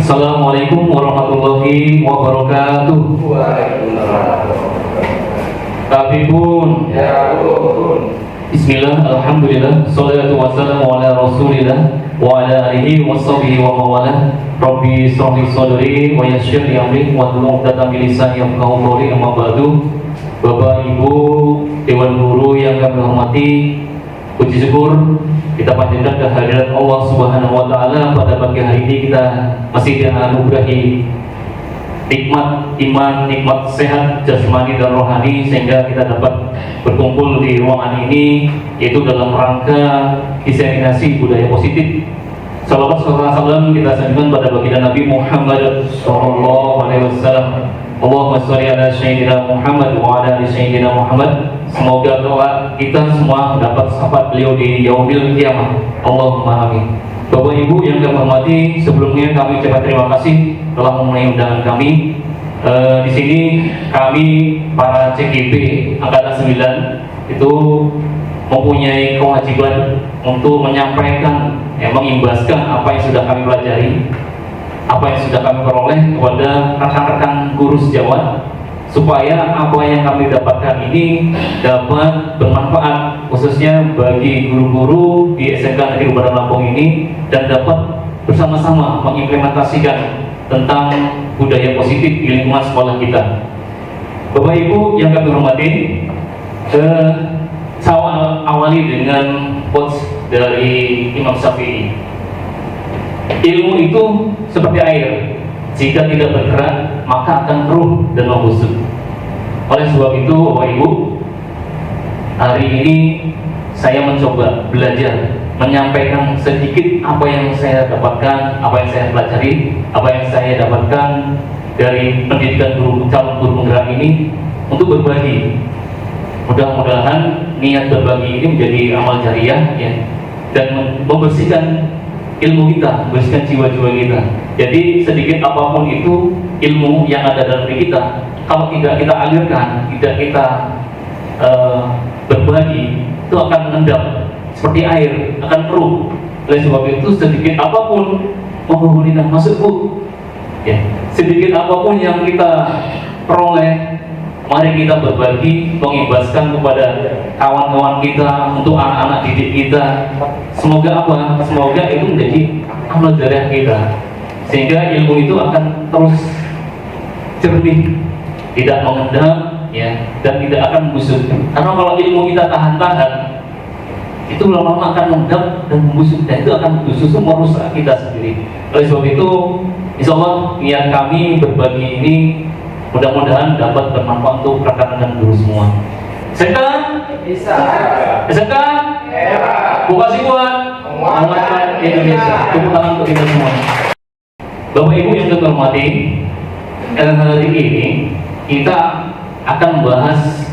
Assalamualaikum warahmatullahi wabarakatuh. Tabibun. Ya ampun. Bismillah, alhamdulillah, salatu wassalamu ala rasulillah wa ala alihi wa sahbihi wa mawalah. Rabbi shrah li sadri wa yassir li amri wahlul 'uqdatam min lisani yafqahu qawli. Amma ba'du. Bapak Ibu Dewan Guru yang kami hormati, puji syukur kita panjatkan kehadirat Allah Subhanahu wa taala pada pagi hari ini. Kita masih dianugerahi nikmat iman, nikmat sehat jasmani dan rohani, sehingga kita dapat berkumpul di ruangan ini, yaitu dalam rangka diseminasi budaya positif. Salawat salam kita sanjungkan pada baginda Nabi Muhammad sallallahu alaihi wasallam. Allahumma sholli ala sayyidina Muhammad wa ala ali sayyidina Muhammad. Semoga doa kita semua mendapat syafaat beliau di yaumil kiamah. Allahumma amin. Bapak Ibu yang kami hormati, sebelumnya kami ucapkan terima kasih telah memenuhi undangan kami. Di sini kami para CGP Angkatan 9 itu mempunyai kewajiban untuk menyampaikan, mengimbaskan apa yang sudah kami pelajari, apa yang sudah kami peroleh kepada rekan-rekan guru sejawat, supaya apa yang kami dapatkan ini dapat bermanfaat khususnya bagi guru-guru di SMK Negeri Badan Lampung ini, dan dapat bersama-sama mengimplementasikan tentang budaya positif di lingkungan sekolah kita. Bapak Ibu yang kami hormati, saya awali dengan quotes dari Imam Syafi'i. Ilmu itu seperti air, jika tidak bergerak maka akan keruh dan membusuk. Oleh sebab itu Bapak Ibu, hari ini saya mencoba belajar menyampaikan sedikit apa yang saya dapatkan, apa yang saya pelajari, apa yang saya dapatkan dari pendidikan guru, calon guru penggerak ini, untuk berbagi. Mudah-mudahan niat berbagi ini menjadi amal jariah, ya, dan membersihkan ilmu kita, membersihkan jiwa-jiwa kita. Jadi sedikit apapun itu ilmu yang ada dalam diri kita, kalau tidak kita alirkan, tidak kita berbagi, itu akan mengendap seperti air, akan keruh. Oleh sebab itu sedikit apapun, mohon kita masuk Bu, ya, sedikit apapun yang kita peroleh, mari kita berbagi, mengimbaskan kepada kawan-kawan kita, untuk anak-anak didik kita. Semoga apa? Semoga itu menjadi amal jariah kita, sehingga ilmu itu akan terus jernih, tidak mengendap, ya, dan tidak akan busuk. Karena kalau ilmu kita tahan-tahan, itu lama-lama akan mengendap dan membusuk, dan itu akan justru merusak kita sendiri. Oleh sebab itu, insya Allah niat kami berbagi ini mudah-mudahan dapat bermanfaat untuk rekan-rekan guru semua. SMK Bisa. SMK Vokasi Kuat Menguatkan Indonesia. Tepuk tangan untuk kita semua. Bapak Ibu yang kami hormati, hari ini kita akan membahas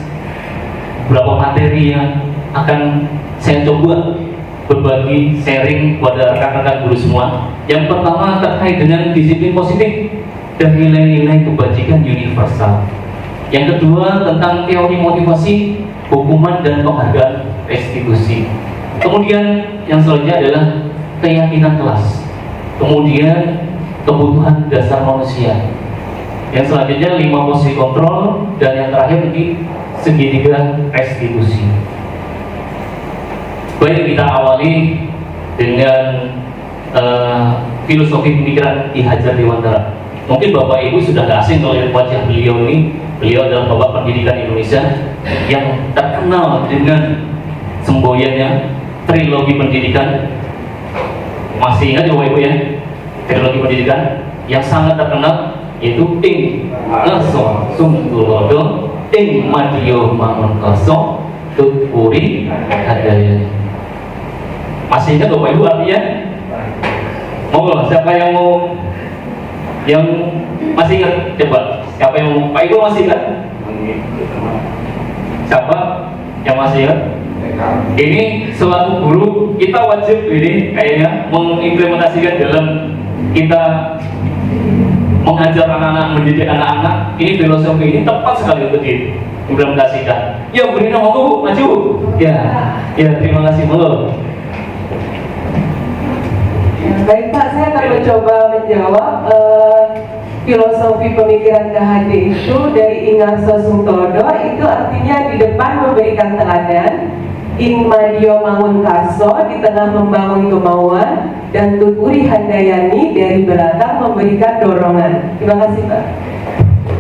beberapa materi yang akan saya coba berbagi, sharing kepada rekan-rekan guru semua. Yang pertama terkait dengan disiplin positif dan nilai-nilai kebajikan universal. Yang kedua tentang teori motivasi, hukuman dan penghargaan restitusi. Kemudian yang selanjutnya adalah keyakinan kelas. Kemudian kebutuhan dasar manusia. Yang selanjutnya 5 posisi kontrol, dan yang terakhir di segitiga restitusi. Baik, kita awali dengan filosofi pemikiran Ki Hajar Dewantara. Mungkin Bapak Ibu sudah tidak asing oleh wajah beliau ini. Beliau adalah Bapak Pendidikan Indonesia yang terkenal dengan semboyannya trilogi pendidikan. Masih ingat ya Bapak Ibu ya? Trilogi pendidikan yang sangat terkenal, yaitu ing ngaso sunggulodo, ing madio mangunkoso, tutpuri hadaya. Masih ingat Bapak Ibu artinya? Mau siapa yang mau, yang masih ingat? Coba siapa yang mau? Pak Ibu masih ingat? Siapa yang masih ingat? Ini selaku guru kita wajib ini kayaknya mengimplementasikan dalam kita mengajar anak-anak, mendidik anak-anak. Ini filosofi ini tepat sekali untuk diimplementasikan. Ya, beri nama Bu, maju. Ya, terima kasih Bu. Baik Pak, saya akan mencoba menjawab filosofi pemikiran KHD itu dari Ingarso Sungtodo, itu artinya di depan memberikan teladan, in madio mangun karso, di tengah membangun kemauan, dan tuturi handayani, dari belakang memberikan dorongan. Terima kasih Pak.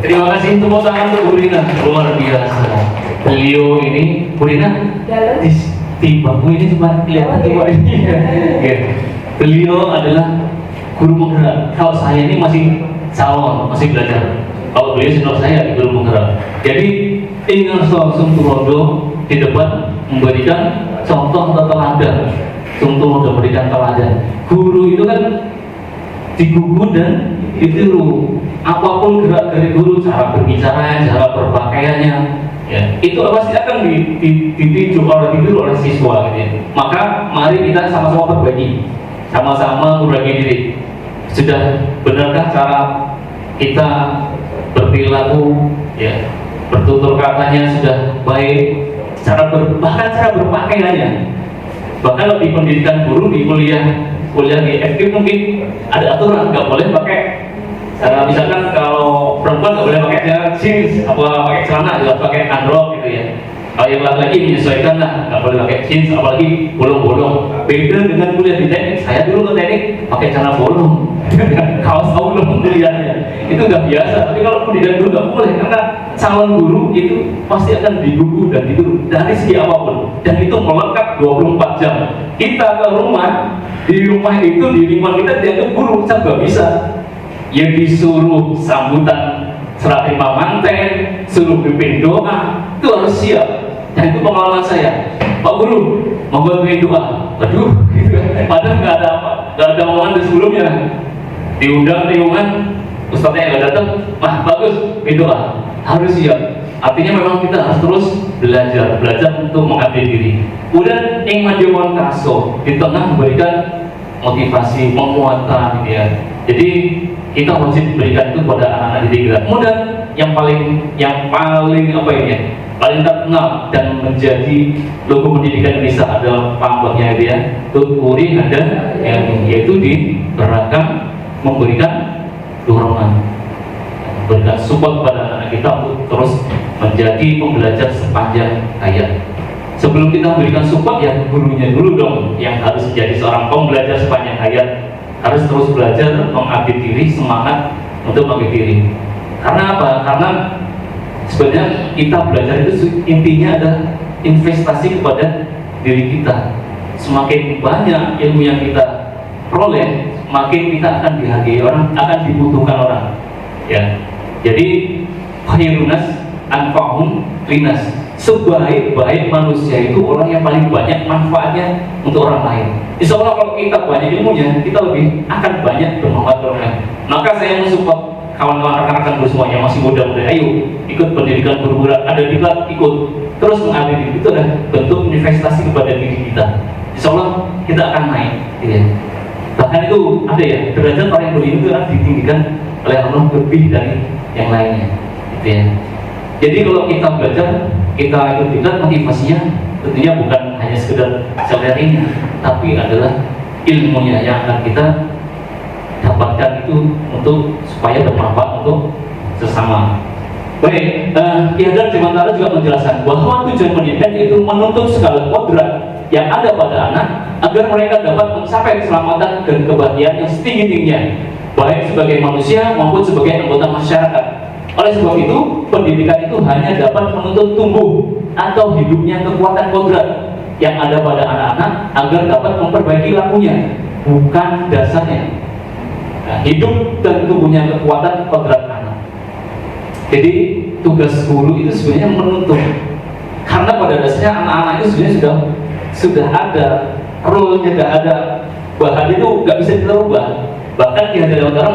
Terima kasih, tepuk tangan untuk Bu Rina, luar biasa. Beliau ini, Bu Rina, di bangku ini cuma kelihatan cuma ini. Ya. Beliau adalah guru penggerak. Kalau saya ini masih calon, masih belajar. Kalau beliau senior saya di guru penggerak. Jadi Ingarso Sungturodo di depan memberikan contoh atau teladan. Sungturodo memberikan teladan. Guru itu kan digugu dan ditiru. Apapun gerak dari guru, cara berbicara, cara berpakaiannya, ya, itu pasti akan ditiru oleh siswa, gitu ya. Maka mari kita sama-sama berbagi, sama-sama berbagi diri. Sudah benarkah cara kita berperilaku, ya, bertutur katanya sudah baik, bahkan cara berpakaiannya. Bahkan di pendidikan guru di kuliah di FK mungkin ada aturan nggak boleh pakai. Misalkan kalau perempuan nggak boleh pakai jeans, pakai celana, harus pakai androk gitu ya. Kalau yang laki-laki menyesuaikan lah, nggak boleh pakai jeans, apalagi bolong-bolong. Beda dengan kuliah di teknik. Saya dulu ke teknik pakai celana bolong, kaos bolong kuliahnya. Itu nggak biasa. Tapi kalau pendidikan guru nggak boleh, karena calon guru itu pasti akan digugu dan ditiru dari segi apapun. Dan itu melekat 24 jam. Kita ke rumah, di rumah itu di lingkungan kita dianggap guru, saya nggak bisa. Yang disuruh sambutan serah terima manten, suruh pimpin doa, itu harus siap. Dan itu pengalaman saya. Pak Guru, mau bantuin doa, aduh, gitu. Padahal nggak ada omongan sebelumnya. Diundang, ustadznya nggak datang, bagus, pimpin doa, harus siap. Artinya memang kita harus terus belajar untuk mengabdi diri. Kemudian ing madyawan kaso di tengah memberikan motivasi, penguatan, gitu ya. Jadi kita wajib berikan itu kepada anak-anak didik kita. Kemudian yang paling apa ini? Paling terkenal dan menjadi logo pendidikan Indonesia adalah pambahnya itu ya. Tuturi ada yang yaitu di beragam memberikan dorongan, memberikan support kepada anak-anak kita untuk terus menjadi pembelajar sepanjang hayat. Sebelum kita memberikan support, ya gurunya dulu dong yang harus menjadi seorang pembelajar sepanjang hayat. Harus terus belajar, mengabdi diri, semangat untuk mengabdi diri. Karena apa? Karena sebenarnya kita belajar itu intinya ada investasi kepada diri kita. Semakin banyak ilmu yang kita peroleh, makin kita akan dihargai orang, akan dibutuhkan orang. Ya, jadi khairunas anfa'hum linas. Sebaik-baik manusia itu orang yang paling banyak manfaatnya untuk orang lain. Insya Allah kalau kita banyak ilmunya, kita lebih akan banyak bermanfaat untuk orang lain. Maka saya mensupport kawan-kawan rekan-rekan guru semua yang masih muda-muda, ayo ikut pendidikan guru, ada diklat ikut, terus mengabdi diri. Itu adalah bentuk investasi kepada diri kita. Insya Allah kita akan naik, ya. Bahkan itu ada ya, derajat orang yang beriman itu akan ditinggikan oleh Allah lebih dari yang lainnya, gitu ya. Jadi kalau kita belajar, kita ikut diklat, motivasinya tentunya bukan hanya sekedar materinya, tapi adalah ilmunya yang akan kita dapatkan itu untuk supaya bermanfaat untuk sesama. Baik, Ki Hajar Dewantara juga menjelaskan bahwa tujuan pendidikan itu menuntut segala kodrat yang ada pada anak agar mereka dapat mencapai keselamatan dan kebahagiaan yang setinggi-tingginya, baik sebagai manusia maupun sebagai anggota masyarakat. Oleh sebab itu, pendidikan itu hanya dapat menuntut tumbuh atau hidupnya kekuatan kodrat yang ada pada anak-anak agar dapat memperbaiki lakunya, bukan dasarnya. Nah, hidup dan tumbuhnya kekuatan kodrat anak. Jadi tugas guru itu sebenarnya menuntut, karena pada dasarnya anak-anak itu sebenarnya sudah ada role-nya, sudah ada, bahkan itu nggak bisa dirubah. Bahkan Ki Hajar Dewantara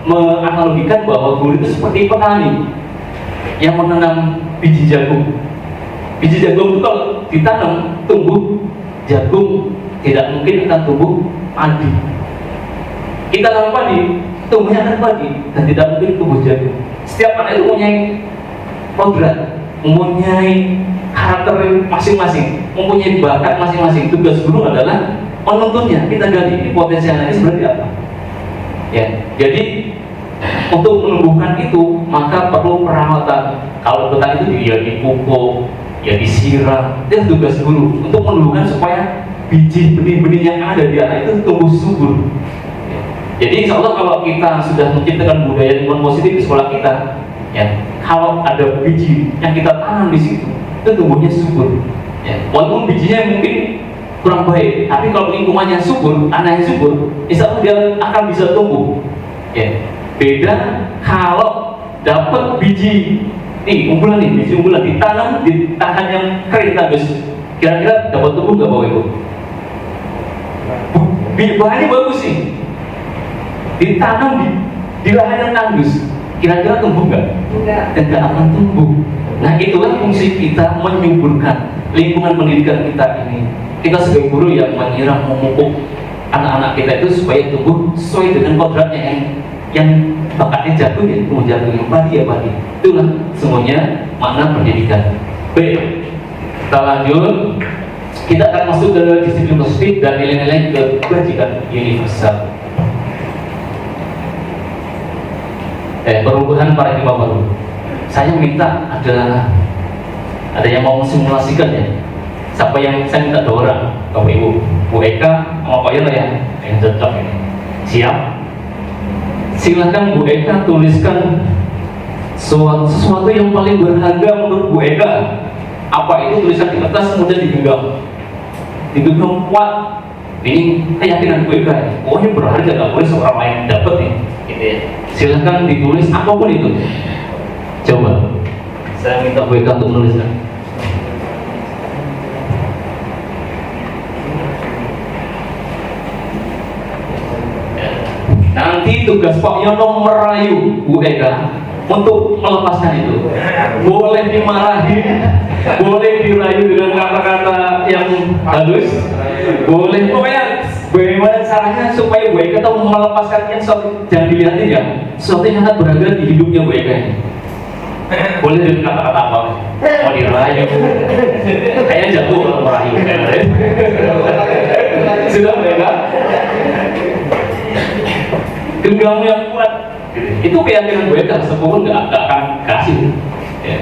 menganalogikan bahwa guru itu seperti petani yang menanam biji jagung. Biji jagung itu kalau ditanam tumbuh jagung, tidak mungkin akan tumbuh padi. Kita tanam padi, tumbuhnya akan padi dan tidak mungkin tumbuh jagung. Setiap anak itu mempunyai kodrat, mempunyai karakter masing-masing, mempunyai bakat masing-masing. Tugas guru adalah menuntunnya, kita gali ini potensi anaknya seperti apa. Ya, jadi untuk menumbuhkan itu maka perlu perawatan. Kalau petani itu ya dipupuk, ya disiram, itu tugas guru untuk menumbuhkan supaya biji benih-benih yang ada di anak itu tumbuh subur. Jadi insya Allah kalau kita sudah menciptakan budaya lingkungan positif di sekolah kita, ya, kalau ada biji yang kita tanam di situ, itu tumbuhnya subur. Ya, walaupun bijinya mungkin kurang baik, tapi kalau lingkungannya subur, tanahnya subur, insya Allah dia akan bisa tumbuh. Ya, beda kalau dapat biji unggulan biji unggulan ditanam di tanah yang kering tandus, kira-kira dapat tumbuh nggak Bapak Ibu? Bahannya bagus sih, ditanam di lahan yang tandus, kira-kira tumbuh nggak? Tidak akan tumbuh. Nah itulah fungsi kita menyuburkan lingkungan pendidikan kita ini. Kita sebagai guru yang menyiram, memupuk anak-anak kita itu supaya tumbuh sesuai dengan kodratnya yang bakatnya jatuh ya, tumbuh jatuh yang padi ya padi. Itulah semuanya makna pendidikan. Baik, kita lanjut. Kita akan masuk ke disiplin positif dan nilai-nilai kebajikan universal. Perubahan paradigma baru. Saya minta ada yang mau simulasikan ya. Siapa yang saya minta 2 orang, Bapak Ibu, Bu Eka sama Pak Yono ya, yang cocok ini. Siap? Silakan Bu Eka tuliskan sesuatu yang paling berharga menurut Bu Eka. Apa itu? Tulisan di kertas kemudian digenggam kuat. Ini keyakinan Bu Eka ini. Oh ini berharga, nggak boleh seorang lain dapat nih. Gitu ya. Silakan ditulis apapun itu. Coba. Saya minta Bu Eka untuk menuliskan. Nanti tugas Pak Yono merayu Bu Eka untuk melepaskan itu. Boleh dimarahi, boleh dirayu dengan kata-kata yang halus, boleh pokoknya bagaimana caranya supaya Bu Eka tahu melepaskannya. Jangan dilihatin ya, sesuatu yang sangat berharga di hidupnya Bu Eka. Boleh dengan kata-kata apa? Mau dirayu, kayaknya jatuh kalau merayu. Sudah Bu Eka? Genggammu yang kuat, itu keyakinan gue kan sepuluh nggak akan kasih. Ya.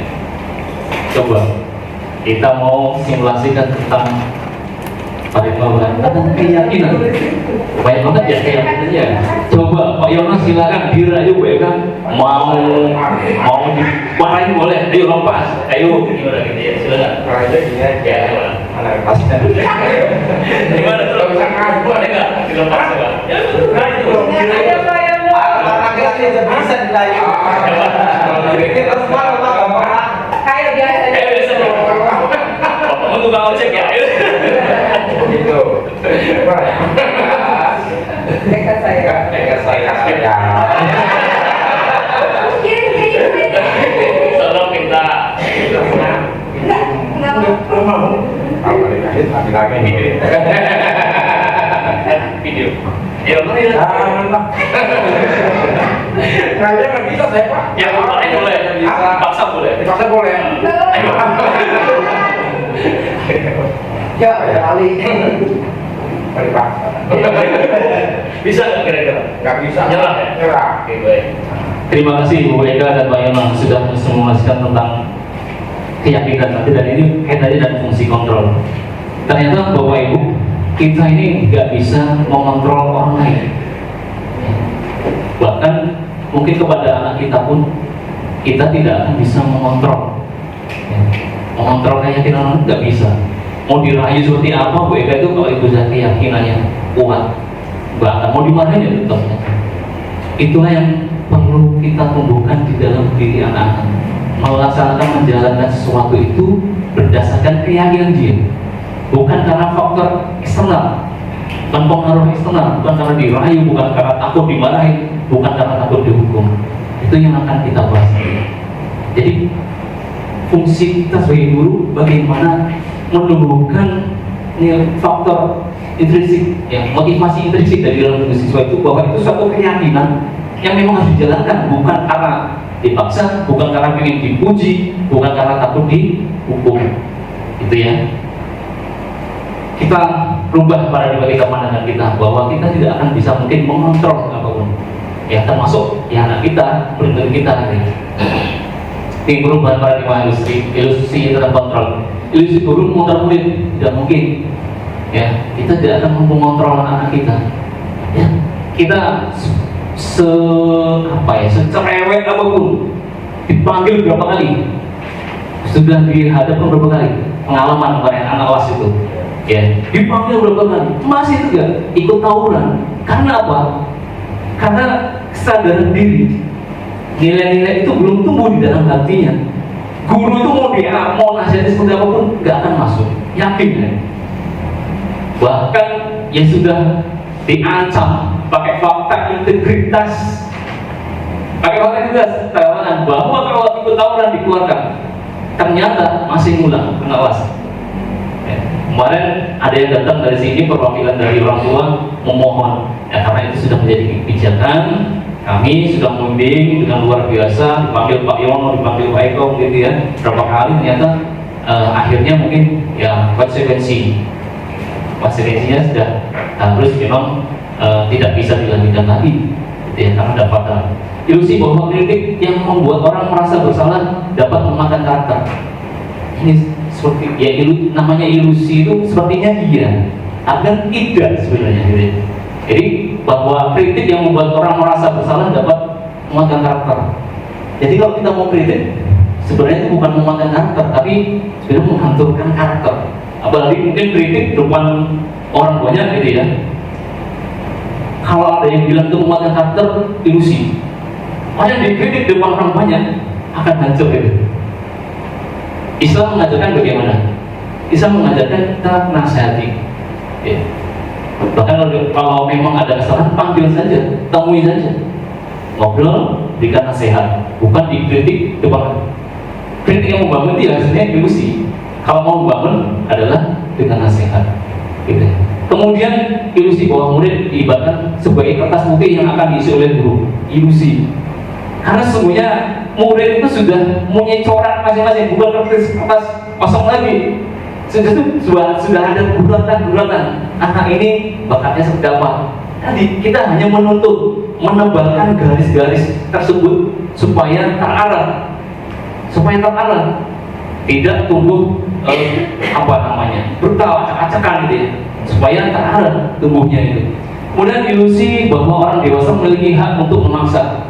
Coba kita mau simulasikan tentang paradigma baru, keyakinan. Banyak banget ya keyakinannya. Coba Pak Yono silakan dirayu gue kan mau dimarahin boleh. Ayo lepas, ayo gimana gitu ya silakan. Ya mana lepasnya? Gimana tuh bisa ngaku ada nggak dilepas ya? Ya itu. Bisa dirayu. Ini harus kayak biasa. Untuk tukang ojek ya. Gitu. Dekat saya. Tolong minta. Nggak mau. Kalau dikasih lagi video. Ya boleh. Kayaknya nggak bisa saya Pak. Ya boleh. Paksa boleh. Paksa boleh. Ayo. Ya kali. Pak. Bisa nggak kira-kira? Nggak bisa. Nyerah ya. Nyerah. Oke baik. Terima kasih Bu Eka dan Pak Yono sudah mensimulasikan tentang keyakinan nanti dan ini kaitannya dan fungsi kontrol. Ternyata Bapak Ibu kita ini nggak bisa mengontrol orang lain. Bahkan mungkin kepada anak kita pun kita tidak akan bisa mengontrol. Mengontrol keyakinan orang nggak bisa. Mau dirayu seperti apa Bu Eka itu kalau itu sudah keyakinannya kuat, bahkan mau dimarahin ya tetap. Itulah yang perlu kita tumbuhkan di dalam diri anak-anak. Melaksanakan menjalankan sesuatu itu berdasarkan keyakinan dia, bukan karena faktor eksternal, bukan pengaruh eksternal, bukan karena dirayu, bukan karena takut dimarahin, bukan karena takut dihukum. Itu yang akan kita bahas. Jadi fungsi kita sebagai guru bagaimana menumbuhkan faktor intrinsik, motivasi intrinsik dari dalam siswa itu bahwa itu suatu keyakinan yang memang harus dijalankan, bukan karena dipaksa, bukan karena ingin dipuji, bukan karena takut dihukum. Itu ya. kita rubah paradigma kita, pandangan kita bahwa kita tidak akan bisa mungkin mengontrol apapun, ya termasuk ya anak kita, beruntung kita gitu. Ini perubahan paradigma ilusi terhadap kontrol. Ilusi guru mengontrol murid tidak mungkin, ya kita tidak akan mampu mengontrol anak kita, ya kita secerewet apapun, dipanggil berapa kali, sudah dihadapkan berapa kali, pengalaman kemarin anak was itu, ya dipanggil berapa kali, masih juga ikut tawuran. Karena apa? Karena kesadaran diri, nilai-nilai itu belum tumbuh di dalam hatinya. Guru itu mau nasihati seperti apapun nggak akan masuk, yakin ya. Bahkan yang sudah diancam pakai fakta integritas, tawanan bahwa kalau ikut tawuran dikeluarkan, ternyata masih ngulang, pengawas. Ya. Kemarin ada yang datang dari sini, perwakilan dari orang tua memohon, ya karena itu sudah menjadi kebijakan, kami sudah membimbing dengan luar biasa, dipanggil Pak Yono, dipanggil Pak Eko gitu ya, berapa kali ternyata akhirnya mungkin ya konsekuensinya sudah harus memang tidak bisa dilanjutkan lagi gitu ya, karena dapat ilusi bahwa kritik yang membuat orang merasa bersalah dapat memakan karakter. Ini seperti ya namanya ilusi itu sepertinya iya, akan tidak sebenarnya gitu ya. Jadi bahwa kritik yang membuat orang merasa bersalah dapat memakan karakter. Jadi kalau kita mau kritik, sebenarnya itu bukan memakan karakter, tapi sebenarnya menghancurkan karakter. Apalagi mungkin kritik depan orang banyak gitu ya. Kalau ada yang bilang itu memakan karakter, ilusi. Orang yang dikritik depan orang banyak akan hancur gitu. Islam mengajarkan bagaimana? Islam mengajarkan kita nasihati. Ya. Bahkan kalau memang ada kesalahan, panggil saja, temui saja, ngobrol, berikan nasihat, bukan dikritik depan. Kritik yang membangun itu ya hasilnya ilusi. Kalau mau membangun adalah dengan nasihat, gitu. Kemudian ilusi bahwa murid diibaratkan sebagai kertas putih yang akan diisi oleh guru, ilusi. Karena sesungguhnya murid itu sudah punya corak masing-masing, bukan kertas kosong lagi. Sudah ada guratan anak ini bakatnya seperti apa. Tadi kita hanya menuntut menebalkan garis-garis tersebut supaya terarah, tidak tumbuh brutal, acak-acakan gitu ya, supaya terarah tumbuhnya itu. Kemudian ilusi bahwa orang dewasa memiliki hak untuk memaksa,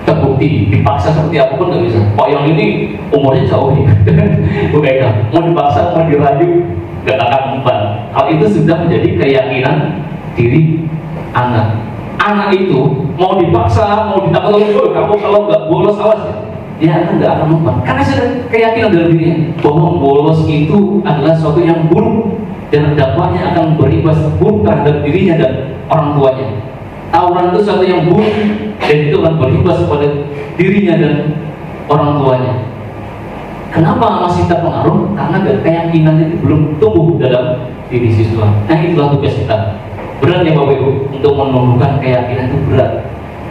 terbukti dipaksa seperti apapun nggak bisa. Pak yang ini umurnya jauh ya, bukan mau dipaksa, mau dirayu nggak akan mempan. Hal itu sudah menjadi keyakinan diri anak. Anak itu mau dipaksa, mau ditakuti, kamu kalau nggak bolos awas ya, dia nggak akan mempan. Karena sudah keyakinan dalam dirinya bahwa bolos itu adalah sesuatu yang buruk dan dampaknya akan berimbas buruk terhadap dirinya dan orang tuanya. Tawuran itu sesuatu yang buruk dan itu akan berimbas pada dirinya dan orang tuanya. Kenapa masih terpengaruh? Karena keyakinan itu belum tumbuh dalam diri siswa. Nah itulah tugas kita. Berat ya Bapak Ibu, untuk menumbuhkan keyakinan itu berat.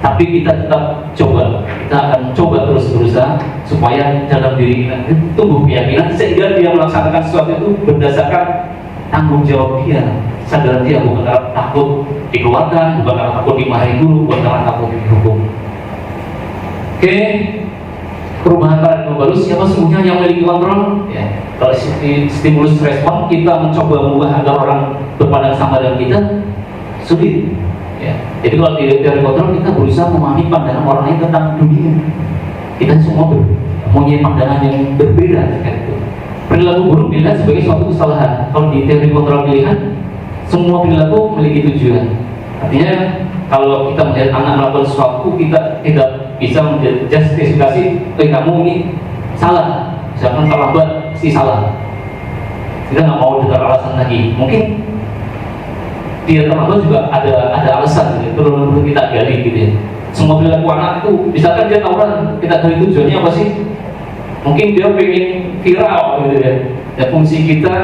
Tapi kita tetap coba, kita akan coba terus berusaha supaya dalam diri kita tumbuh keyakinan sehingga dia melaksanakan sesuatu itu berdasarkan tanggung jawab dia, sadar dia, bukan karena takut dikeluarkan, bukan karena takut dimarahi guru, bukan karena takut dihukum. Oke, perubahan paradigma baru, siapa sesungguhnya yang memiliki kontrol? Ya, kalau stimulus respon kita mencoba mengubah agar orang berpandang sama dengan kita, sulit. Ya, jadi kalau di teori kontrol kita berusaha memahami pandangan orang lain tentang dunia. Kita semua punya pandangan yang berbeda terkait itu. Perilaku buruk dilihat sebagai suatu kesalahan. Kalau di teori kontrol pilihan, semua perilaku memiliki tujuan. Artinya kalau kita melihat anak melakukan sesuatu, kita tidak bisa menjustifikasi, kamu ini salah, misalkan terlambat si salah. Kita nggak mau dengar alasan lagi. Mungkin dia terlambat juga ada alasan, gitu. Perlu kita gali gitu ya. Semua perilaku anak itu, misalkan dia tawuran, kita gali tujuannya apa sih? Mungkin dia pengen viral gitu ya. Dan fungsi kita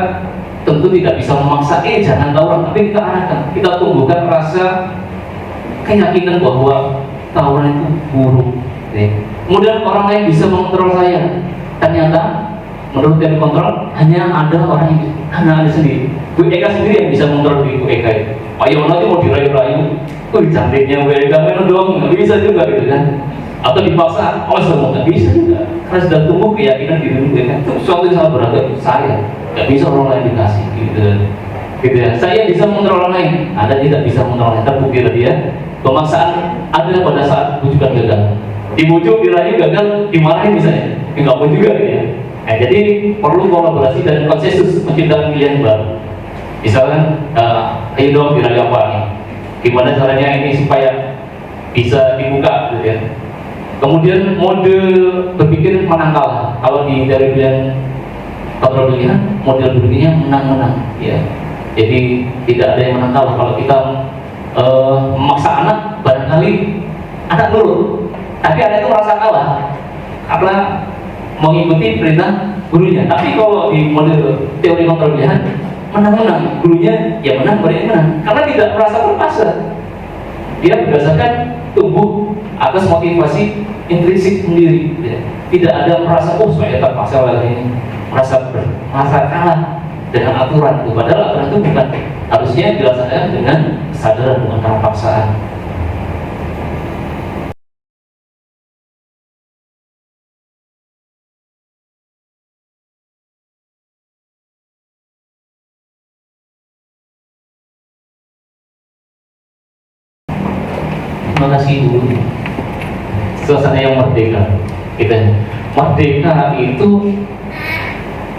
tentu tidak bisa memaksa, jangan tawuran, tapi kita arahkan, kita tumbuhkan rasa keyakinan bahwa tawuran itu buruk. Kemudian orang lain bisa mengontrol saya. Ternyata menurut teori kontrol hanya ada orang yang hanya ada sendiri. Bu Eka sendiri yang bisa mengontrol diri Bu Eka itu. Pak Yono itu mau dirayu-rayu, cantiknya Bu Eka main dong, nggak bisa juga gitu kan. Atau dipaksa, oh semua nggak bisa juga. Karena sudah tumbuh keyakinan diri Bu Eka itu sesuatu yang sangat berharga untuk saya. Nggak bisa orang lain dikasih gitu. Gitu ya. Saya bisa mengontrol orang lain, Anda tidak bisa mengontrol orang lain. Terbukti tadi ya. Pemaksaan ada pada saat bujukan gagal. Dibujuk, dirayu gagal, dimarahin misalnya. Nggak mau juga gitu ya. Nah, jadi perlu kolaborasi dan konsensus menciptakan pilihan baru. Misalkan, ayo dong dirayu apa nih? Gimana caranya ini supaya bisa dibuka, gitu ya. Kemudian mode berpikir menang kalah. Kalau di teori pilihan kontrol pilihan, model berpikirnya menang-menang, ya. Jadi tidak ada yang menang kalah. Kalau kita memaksa anak, barangkali anak nurut, tapi anak itu merasa kalah karena mengikuti perintah gurunya. Tapi kalau di model teori kontrol pilihan, menang-menang, gurunya ya menang, muridnya menang, karena tidak merasa terpaksa. Dia berdasarkan tumbuh atas motivasi intrinsik sendiri, ya. Tidak ada merasa saya terpaksa oleh ini, merasa kalah dengan aturan itu. Padahal aturan itu bukan harusnya dilaksanakan dengan kesadaran, bukan karena paksaan. Terima kasih Bu. Suasana yang merdeka, kita merdeka itu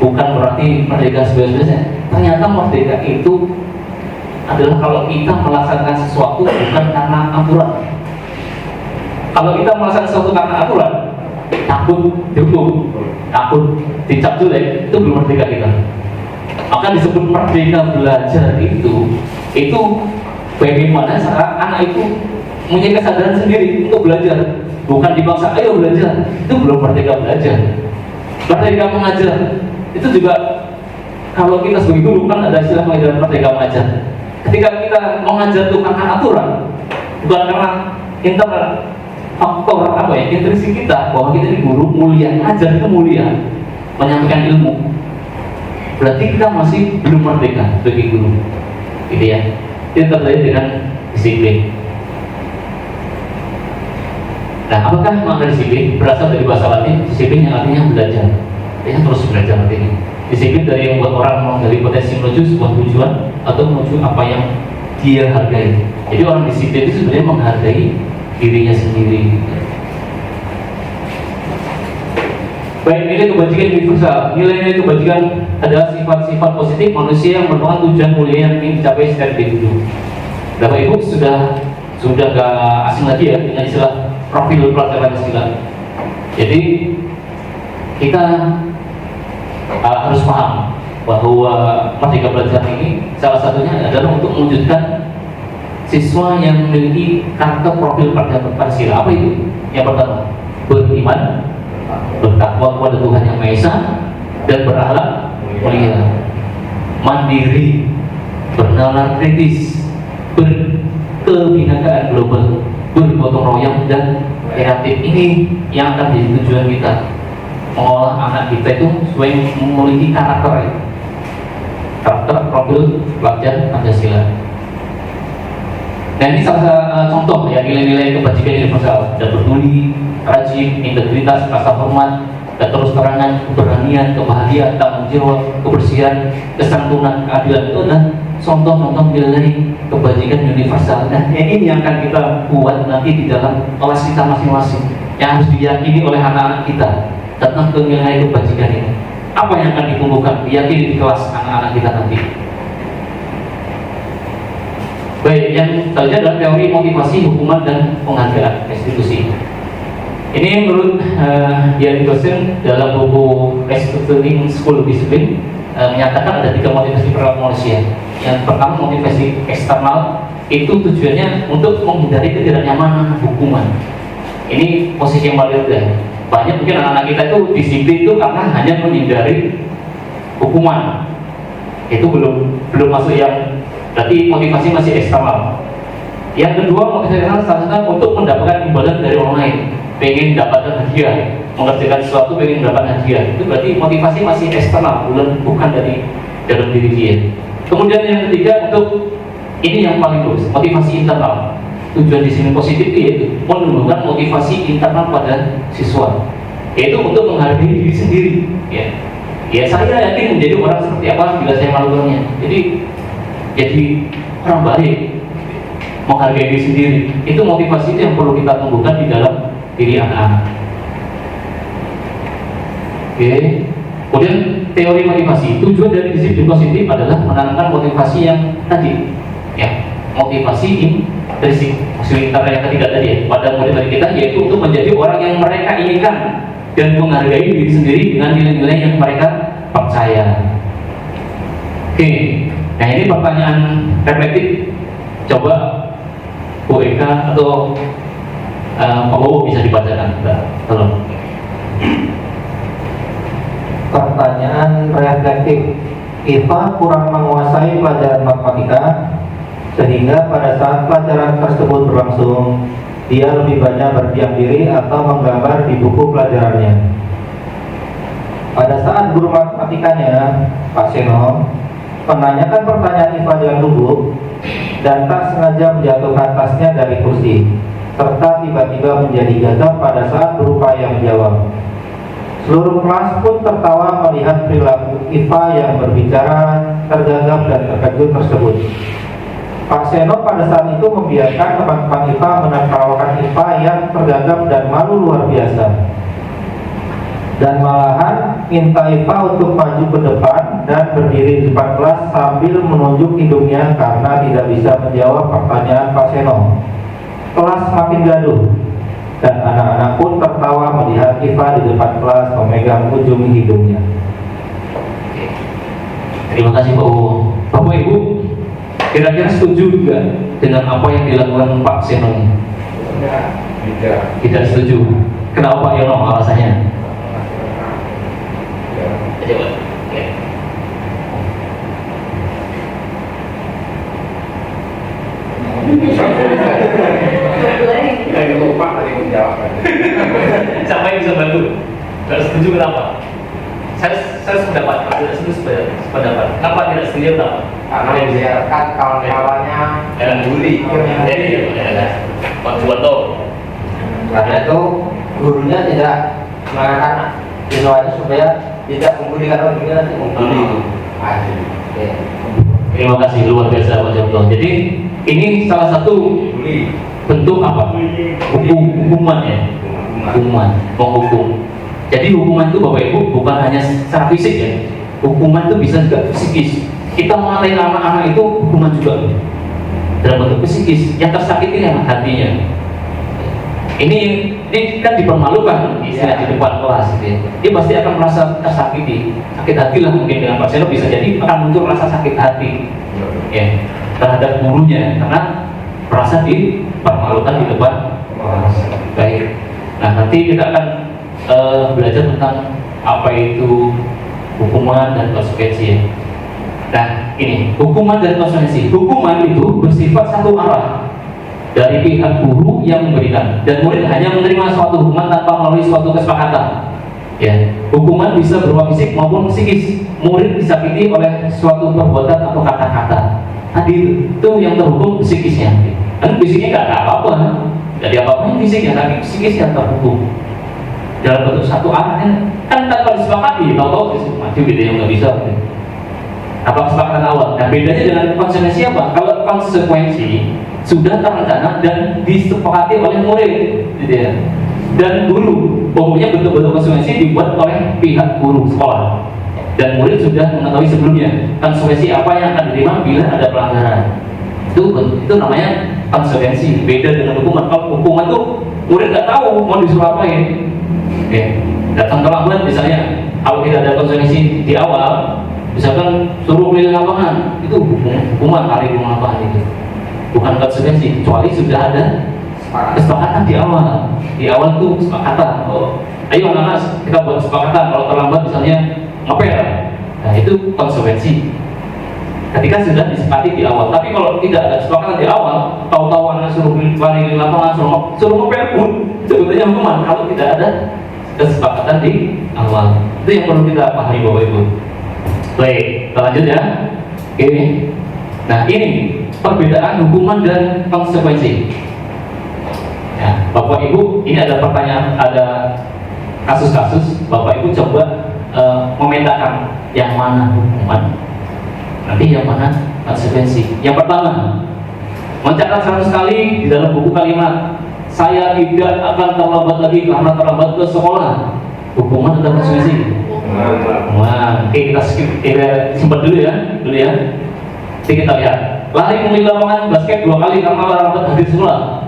bukan berarti merdeka sebebas-bebasnya. Ternyata merdeka itu adalah kalau kita melaksanakan sesuatu bukan karena aturan. Kalau kita melaksanakan sesuatu karena aturan, takut dihukum, takut dicap jelek, itu belum merdeka kita. Maka disebut merdeka belajar itu bagaimana cara anak itu punya kesadaran sendiri untuk belajar, bukan dipaksa ayo belajar. Itu belum merdeka belajar. Merdeka mengajar itu juga, kalau kita sebagai guru kan ada istilah mengajar, merdeka mengajar. Ketika kita mengajar itu karena aturan, bukan karena internal faktor intrinsik kita, bahwa kita ini guru mulia, ajar itu mulia, menyampaikan ilmu, berarti kita masih belum merdeka sebagai guru, gitu ya. Itu terkait dengan disiplin. Nah, apakah makna disiplin? Berasal dari bahasa Latin, disiplin yang artinya belajar. Dia terus belajar artinya. Disiplin dari yang membuat orang menggali potensi menuju sebuah tujuan atau menuju apa yang dia hargai. Jadi orang disiplin itu sebenarnya menghargai dirinya sendiri. Baik, nilai kebajikan universal. Nilai-nilai kebajikan adalah sifat-sifat positif manusia yang merupakan tujuan mulia yang ingin dicapai secara individu. Bapak Ibu sudah gak asing lagi ya dengan istilah profil pelajaran Pancasila. Jadi kita harus paham bahwa merdeka belajar ini salah satunya adalah untuk mewujudkan siswa yang memiliki karakter profil Pancasila. Apa itu? Yang pertama, beriman, bertakwa kepada Tuhan Yang Maha Esa, dan berakhlak mulia, mandiri, bernalar kritis, berkebinekaan global, bergotong royong, dan kreatif. Ini yang akan jadi tujuan kita, mengolah anak kita itu sesuai memiliki karakter profil pelajar Pancasila. Dan ini salah satu contoh ya nilai-nilai kebajikan universal: dan peduli, rajin, integritas, rasa hormat, keterus-terangan, keberanian, kebahagiaan, tanggung jawab, kebersihan, kesantunan, keadilan. Itu adalah contoh-contoh nilai kebajikan universal. Dan ini yang akan kita buat nanti di dalam kelas kita masing-masing, yang harus diyakini oleh anak-anak kita tentang nilai kebajikan ini. Apa yang akan ditumbuhkan, diyakini di kelas anak-anak kita nanti. Baik, yang selanjutnya adalah teori motivasi, hukuman, dan penghargaan restitusi. Ini menurut Dian Gosen dalam buku Restructuring School Discipline menyatakan ada 3 motivasi perilaku manusia. Yang pertama, motivasi eksternal, itu tujuannya untuk menghindari ketidaknyamanan hukuman. Ini posisi yang paling rendah. Banyak mungkin anak-anak kita itu disiplin itu karena hanya menghindari hukuman. Itu belum masuk yang berarti motivasi masih eksternal. Yang kedua, motivasi eksternal untuk mendapatkan imbalan dari orang lain, pengen dapatkan hadiah, mengerjakan sesuatu ingin mendapat hadiah, itu berarti motivasi masih eksternal, bukan dari dalam diri dia. Kemudian yang ketiga, untuk ini yang paling bagus, motivasi internal. Tujuan di sini positif yaitu menumbuhkan motivasi internal pada siswa, yaitu untuk menghargai diri sendiri. Ya saya yakin menjadi orang seperti apa bila saya melakukannya. Jadi orang baik, menghargai diri sendiri. Itu motivasi yang perlu kita tumbuhkan di dalam diri anak-anak. Kemudian teori motivasi. Tujuan dari disiplin positif adalah menanamkan motivasi yang tadi, motivasi intrinsik, maksud internal yang ketiga tadi pada murid-murid kita, yaitu untuk menjadi orang yang mereka inginkan dan menghargai diri sendiri dengan nilai-nilai yang mereka percaya. Nah ini pertanyaan reflektif. Coba Bu Eka atau Pak Bowo bisa dibacakan, tolong. Pertanyaan reflektif. Iva kurang menguasai pelajaran matematika, sehingga pada saat pelajaran tersebut berlangsung, dia lebih banyak berdiam diri atau menggambar di buku pelajarannya. Pada saat guru matematikanya, Pak Seno, menanyakan pertanyaan Iva dengan gugup dan tak sengaja menjatuhkan tasnya dari kursi, serta tiba-tiba menjadi gagap pada saat berupaya menjawab. Seluruh kelas pun tertawa melihat perilaku Iva yang berbicara tergagap dan terkejut tersebut. Pak Seno pada saat itu membiarkan teman-teman Iva menertawakan Iva yang tergagap dan malu luar biasa, dan malahan minta Iva untuk maju ke depan dan berdiri di depan kelas sambil menunjuk hidungnya karena tidak bisa menjawab pertanyaan Pak Seno. Kelas makin gaduh dan anak-anak pun tertawa melihat Iva di depan kelas memegang ujung hidungnya. Terima kasih Pak Bowo. Bapak Ibu, kira-kira setuju juga dengan apa yang dilakukan Pak Seno ini? Tidak setuju. Kenapa Pak Yono alasannya? Coba. Saya lupa tadi menjawabkan. Siapa yang bisa bantu? Tidak setuju kenapa? Saya sependapat. Tidak setuju sependapat. Kenapa tidak setuju kenapa? Karena membiarkan kawan-kawannya membuli. Pak Juwanto. Karena itu gurunya tidak mengatakan siswanya supaya tidak membuli, karena membuli nanti membuli itu. Terima kasih, luar biasa Pak Juwanto. Jadi ini salah satu bentuk apa? Hukuman ya. Hukuman, menghukum. Jadi hukuman itu Bapak Ibu bukan hanya secara fisik ya. Hukuman itu bisa juga psikis. Kita melatih anak-anak itu hukuman juga dalam bentuk psikis. Yang tersakiti yang hatinya. Ini kan dipermalukan istilah di depan kelas gitu ya. Dia pasti akan merasa tersakiti, sakit hati lah mungkin dengan Pak Seno, bisa jadi akan muncul rasa sakit hati ya terhadap gurunya karena merasa dipermalukan di depan kelas. Baik. Nah nanti kita akan belajar tentang apa itu hukuman dan konsekuensi ya. Nah ini hukuman dan konsekuensi. Hukuman itu bersifat satu arah dari pihak guru yang memberikan, dan murid hanya menerima suatu hukuman tanpa melalui suatu kesepakatan. Ya, hukuman bisa berupa fisik maupun psikis. Murid disakiti oleh suatu perbuatan atau kata-kata. Tadi itu yang terhukum psikisnya. Kan fisiknya nggak ada apa-apa, nggak ada apa-apa fisiknya, tapi psikisnya terhukum dalam bentuk satu arahnya. Kan tanpa disepakati, tahu-tahu maju gitu yang nggak bisa. Apa kesepakatan awal? Nah bedanya dengan konsekuensi apa? Kalau konsekuensi sudah terencana dan disepakati oleh murid, gitu ya, dan guru. Pokoknya betul-betul konsekuensi dibuat oleh pihak guru sekolah, dan murid sudah mengetahui sebelumnya konsekuensi apa yang akan diterima bila ada pelanggaran. Itu namanya konsekuensi. Beda dengan hukuman. Kalau hukuman tuh murid nggak tahu mau disuruh apain. Datang terlambat misalnya, kalau tidak ada konsekuensi di awal, misalkan suruh keliling lapangan, itu hukuman kali keliling lapangan itu. Bukan konsekuensi, kecuali sudah ada kesepakatan di awal. Di awal tuh kesepakatan. Oh, ayo anak-anak kita buat kesepakatan. Kalau terlambat misalnya ngepel, nah itu konsekuensi. Ketika sudah disepakati di awal. Tapi kalau tidak ada kesepakatan di awal, tahu-tahu anak suruh keliling lapangan, suruh ngepel pun sebetulnya hukuman. Kalau tidak ada kesepakatan di awal. Itu yang perlu kita pahami Bapak Ibu. Baik, kita lanjut ya. Oke. Nah, ini perbedaan hukuman dan konsekuensi. Ya, Bapak Ibu, ini ada pertanyaan, ada kasus-kasus. Bapak Ibu coba memetakan yang mana hukuman, nanti yang mana konsekuensi. Yang pertama, mencatat 100 kali di dalam buku kalimat, saya tidak akan terlambat lagi karena terlambat ke sekolah. Hukuman atau konsekuensi? Nah, oke, kita skip, kita simpan dulu ya. Nanti kita lihat. Lari keliling lapangan basket 2 kali karena terlambat hadir sekolah.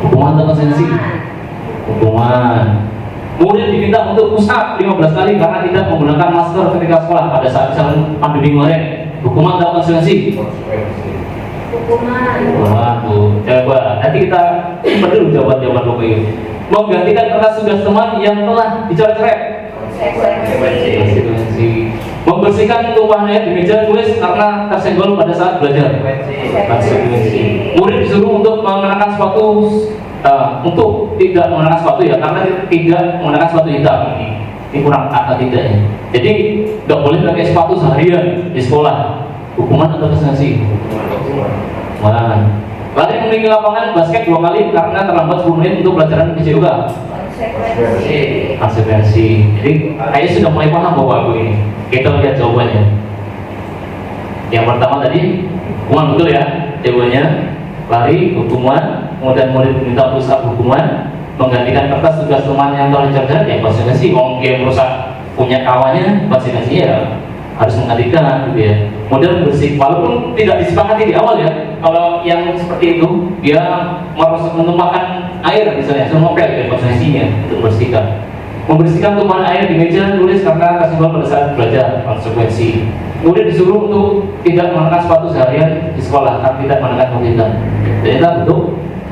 Hukuman atau konsekuensi? Hukuman. Kemudian diminta untuk push up 15 kali karena tidak menggunakan masker ketika sekolah pada saat pandemi kemarin. Hukuman atau konsekuensi? Hukuman. Waduh, coba nanti kita simpan dulu jawaban-jawaban Bapak Ibu. Menggantikan kertas tugas teman yang telah dicoret-coret. Konsekuensi. Membersihkan tumpahan air di meja tulis karena tersenggol pada saat belajar. Konsekuensi. Murid disuruh untuk mengenakan sepatu untuk tidak menggunakan sepatu ya, karena tidak menggunakan sepatu hitam. Ini kurang kata tidaknya. Jadi nggak boleh pakai sepatu seharian di sekolah. Hukuman atau konsekuensi? Hukuman. Lari keliling lapangan basket 2 kali karena terlambat 10 menit untuk pelajaran fisika juga. Konsekuensi. Jadi kayaknya sudah mulai paham Bapak Ibu ini. Kita lihat jawabannya. Yang pertama tadi hukuman, betul ya? Jawabannya lari, hukuman. Kemudian murid minta push up, hukuman. Menggantikan kertas tugas teman yang telah dicoret, ya konsekuensi. Kalau dia merusak punya kawannya, konsekuensinya ya harus menggantikan gitu ya. Kemudian bersih, walaupun tidak disepakati di awal ya. Kalau yang seperti itu dia menumpahkan air misalnya, semua ya konsekuensinya untuk bersihkan. Membersihkan tumpahan air di meja tulis karena tersenggol pada saat belajar, konsekuensi. Kemudian disuruh untuk tidak mengenakan sepatu seharian di sekolah, kan tidak mengenakan konditan. Ternyata bentuk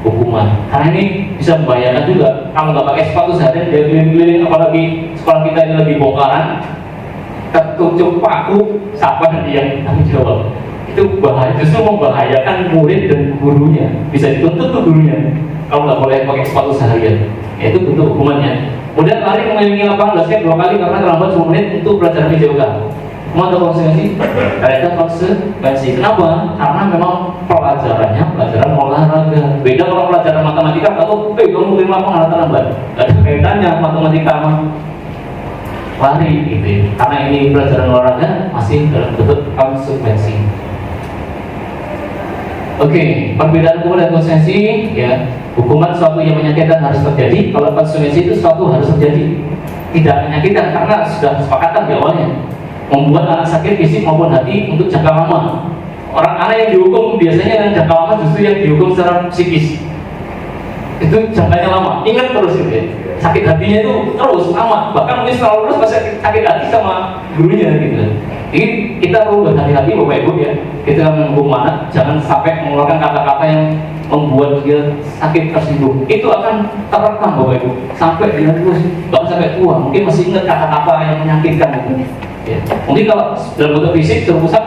hukuman. Karena ini bisa membahayakan juga. Kalau nggak pakai sepatu seharian dia keliling-keliling, apalagi sekolah kita ini lagi bongkaran, tertutup paku, siapa nanti yang tanggung jawab? Itu bahaya, justru membahayakan murid dan gurunya. Bisa dituntut tuh gurunya kalau nggak boleh pakai sepatu seharian. Itu bentuk hukumannya. Kemudian lari mengelilingi lapangan basket 2 kali karena terlambat 10 menit untuk pelajaran fisika. Hukuman atau konsekuensi? Ternyata konsekuensi. Kenapa? Karena memang pelajarannya pelajaran olahraga. Beda kalau pelajaran matematika, kalau kamu keliling lapangan terlambat. Gak ada kaitannya matematika sama lari gitu ya. Karena ini pelajaran olahraga masih dalam bentuk konsekuensi. Oke, perbedaan hukuman dan konsekuensi ya. Hukuman suatu yang menyakitkan harus terjadi, kalau konsekuensi itu suatu harus terjadi tidak menyakitkan karena sudah kesepakatan di awalnya. Membuat anak sakit fisik maupun hati untuk jangka lama. Orang anak yang dihukum biasanya yang jangka lama justru yang dihukum secara psikis. Itu jangkanya lama, ingat terus gitu ya. Sakit hatinya itu terus lama, bahkan mungkin selalu terus masih sakit hati sama gurunya gitu. Jadi kita perlu berhati-hati Bapak Ibu ya. Kita menghukum anak, jangan sampai mengeluarkan kata-kata yang membuat dia sakit tersinggung. Itu akan terekam Bapak Ibu sampai dia terus, bahkan sampai tua. Mungkin masih ingat kata-kata yang menyakitkan gitu. Ya. Mungkin kalau dalam bentuk fisik terpusat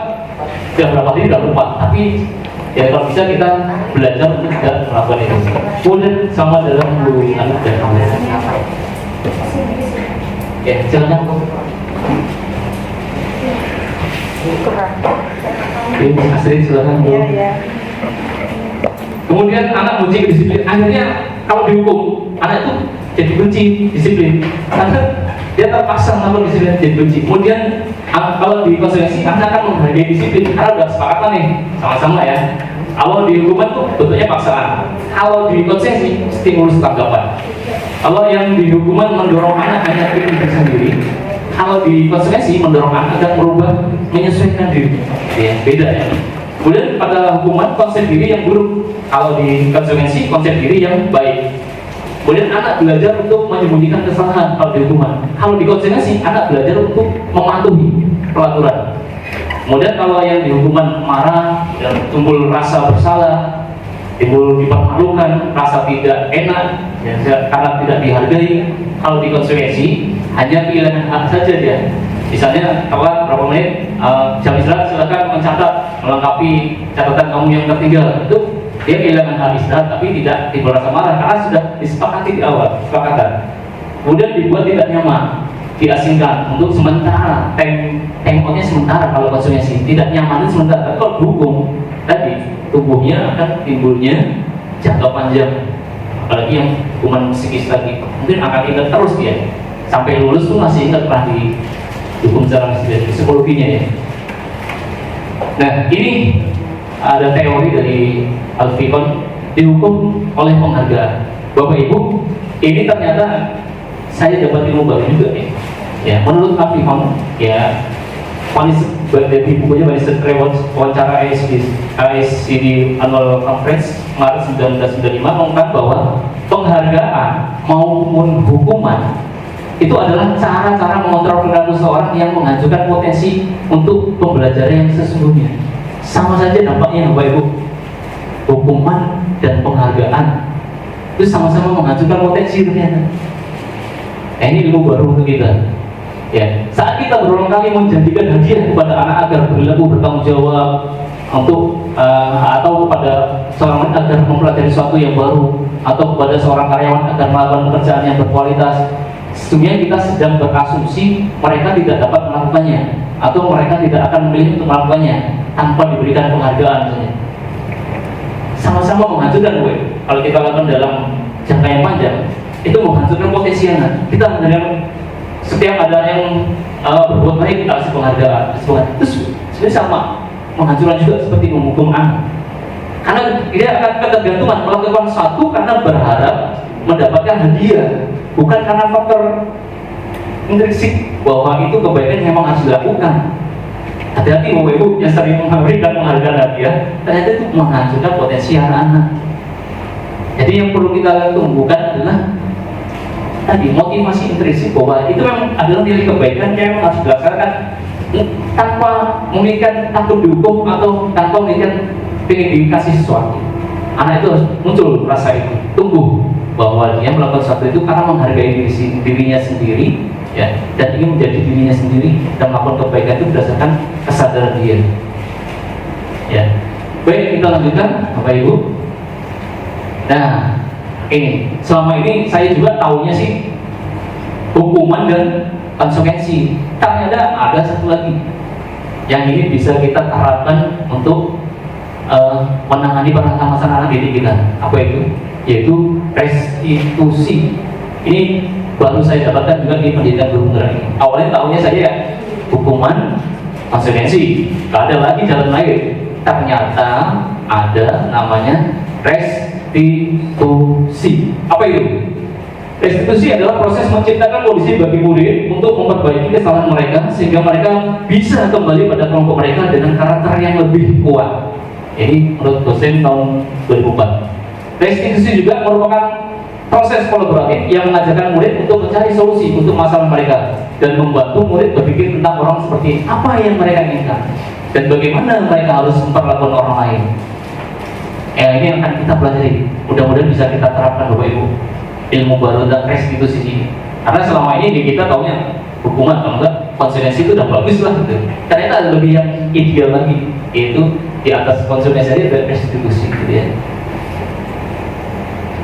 sudah berapa hari tidak lupa, tapi ya kalau bisa kita belajar untuk tidak melakukan itu. Kemudian sama dalam hubungan dan kamu. Ya, silakan. Ini Astrid silakan. Kemudian anak benci disiplin. Akhirnya kalau dihukum, anak itu jadi benci disiplin. Karena dia terpaksa melakukan disiplin jadi benci. Kemudian kalau di konsekuensi, anak akan menghargai disiplin karena udah sepakatan nih sama-sama ya. Kalau di hukuman tuh bentuknya paksaan. Kalau di konsekuensi stimulus tanggapan. Kalau yang di hukuman mendorong anak hanya ingin diri sendiri, kalau di konsekuensi mendorong anak agar merubah, menyesuaikan diri. Ya, beda ya. Kemudian pada hukuman konsep diri yang buruk. Kalau di konsekuensi konsep diri yang baik. Kemudian anak belajar untuk menyembunyikan kesalahan kalau di hukuman. Kalau di konsekuensi anak belajar untuk mematuhi peraturan. Kemudian kalau yang di hukuman marah dan timbul rasa bersalah, timbul dipermalukan, rasa tidak enak ya, karena tidak dihargai. Kalau di konsekuensi hanya kehilangan hak saja dia. Misalnya telat berapa menit, jam istirahat silakan mencatat melengkapi catatan kamu yang tertinggal. Itu dia kehilangan hak istirahat tapi tidak timbul rasa marah karena sudah disepakati di awal kesepakatan. kemudian dibuat tidak nyaman, diasingkan untuk sementara, time outnya sementara. Kalau konsumsi tidak nyaman itu sementara, tapi kalau dihukum tadi tubuhnya akan timbulnya jangka panjang, apalagi yang hukuman psikis tadi mungkin akan ingat terus dia sampai lulus tuh masih ingat pernah dihukum secara psikologinya ya. Nah ini ada teori dari Al-Fiqh, dihukum oleh penghargaan. Bapak Ibu, ini ternyata saya dapat ilmu baru juga nih. Ya, menurut Al-Fiqh ya, dari bukunya Vanessa Trevor wawancara ASCD Annual Conference Maret 1995 mengungkapkan bahwa penghargaan maupun hukuman itu adalah cara-cara mengontrol perilaku seseorang yang menghancurkan potensi untuk pembelajaran yang sesungguhnya. Sama saja dampaknya Bapak Ibu. Hukuman dan penghargaan itu sama-sama menghancurkan potensi ternyata. Nah, ini ilmu baru untuk kita. Ya, saat kita berulang kali menjanjikan hadiah kepada anak agar berlaku bertanggung jawab untuk atau kepada seorang agar mempelajari sesuatu yang baru, atau kepada seorang karyawan agar melakukan pekerjaan yang berkualitas, sesungguhnya kita sedang berasumsi mereka tidak dapat melakukannya atau mereka tidak akan memilih untuk melakukannya tanpa diberikan penghargaan. Sama-sama menghancurkan gue. Kalau kita lakukan dalam jangka yang panjang, itu menghancurkan potensi anak. Kita menerima setiap ada yang berbuat baik kita kasih penghargaan. Terus sebenarnya sama, menghancurkan juga seperti menghukum anak. Karena dia akan ketergantungan melakukan sesuatu karena berharap mendapatkan hadiah, bukan karena faktor intrinsik bahwa itu kebaikan yang memang harus dilakukan. Hati-hati Bapak Ibu yang sering memberikan penghargaan hadiah, ternyata itu menghancurkan potensi anak-anak. Jadi yang perlu kita tumbuhkan adalah tadi motivasi intrinsik bahwa itu memang adalah nilai kebaikan yang memang harus dilaksanakan tanpa memikirkan takut dihukum atau tanpa memikirkan pengen dikasih sesuatu. Anak itu harus muncul rasa itu, tumbuh bahwa dia melakukan sesuatu itu karena menghargai dirinya sendiri, ya, dan ingin menjadi dirinya sendiri dan melakukan kebaikan itu berdasarkan kesadaran dia. Ya, baik, kita lanjutkan Bapak Ibu. Nah, ini selama ini saya juga tahunya sih hukuman dan konsekuensi. Ternyata ada satu lagi yang ini bisa kita terapkan untuk menangani permasalahan anak didik kita. Apa itu? Yaitu restitusi. Ini baru saya dapatkan juga di pendidikan guru ini. Awalnya tahunya saya ya hukuman, konsekuensi, gak ada lagi jalan lain. Ternyata ada namanya restitusi. Apa itu? Restitusi adalah proses menciptakan kondisi bagi murid untuk memperbaiki kesalahan mereka sehingga mereka bisa kembali pada kelompok mereka dengan karakter yang lebih kuat. Ini menurut dosen tahun 2004. Restitusi juga merupakan proses kolaboratif yang mengajarkan murid untuk mencari solusi untuk masalah mereka dan membantu murid berpikir tentang orang seperti apa yang mereka inginkan dan bagaimana mereka harus memperlakukan orang lain. Ini yang akan kita pelajari. Mudah-mudahan bisa kita terapkan Bapak Ibu ilmu baru tentang restitusi ini. Karena selama ini di kita taunya hukuman, kalau enggak konsekuensi itu udah bagus lah gitu. Ternyata ada lebih yang ideal lagi, yaitu di atas konsekuensi ada restitusi gitu ya.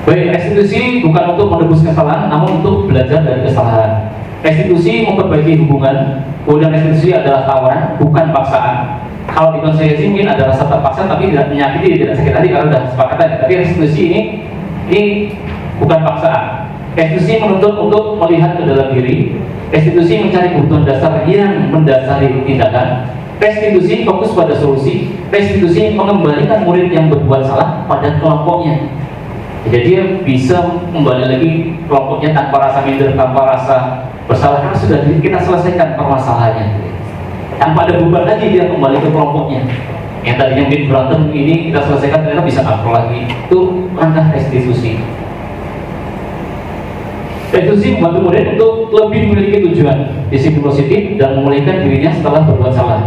Baik, restitusi bukan untuk menebus kesalahan, namun untuk belajar dari kesalahan. Restitusi memperbaiki hubungan, kemudian restitusi adalah tawaran, bukan paksaan. Kalau di konsekuensi mungkin ada rasa terpaksa tapi tidak menyakiti, tidak sakit hati karena sudah sepakatan. Tapi restitusi ini bukan paksaan. Restitusi menuntut untuk melihat ke dalam diri. Restitusi mencari kebutuhan dasar yang mendasari tindakan. Restitusi fokus pada solusi. Restitusi mengembalikan murid yang berbuat salah pada kelompoknya. Jadi dia bisa kembali lagi kelompoknya tanpa rasa minder, tanpa rasa bersalah karena sudah kita selesaikan permasalahannya. Tanpa ada beban lagi dia kembali ke kelompoknya. Yang tadinya mungkin berantem ini kita selesaikan ternyata bisa akur lagi. Itu langkah restitusi. Restitusi membantu murid untuk lebih memiliki tujuan, disiplin positif dan memulihkan dirinya setelah berbuat salah.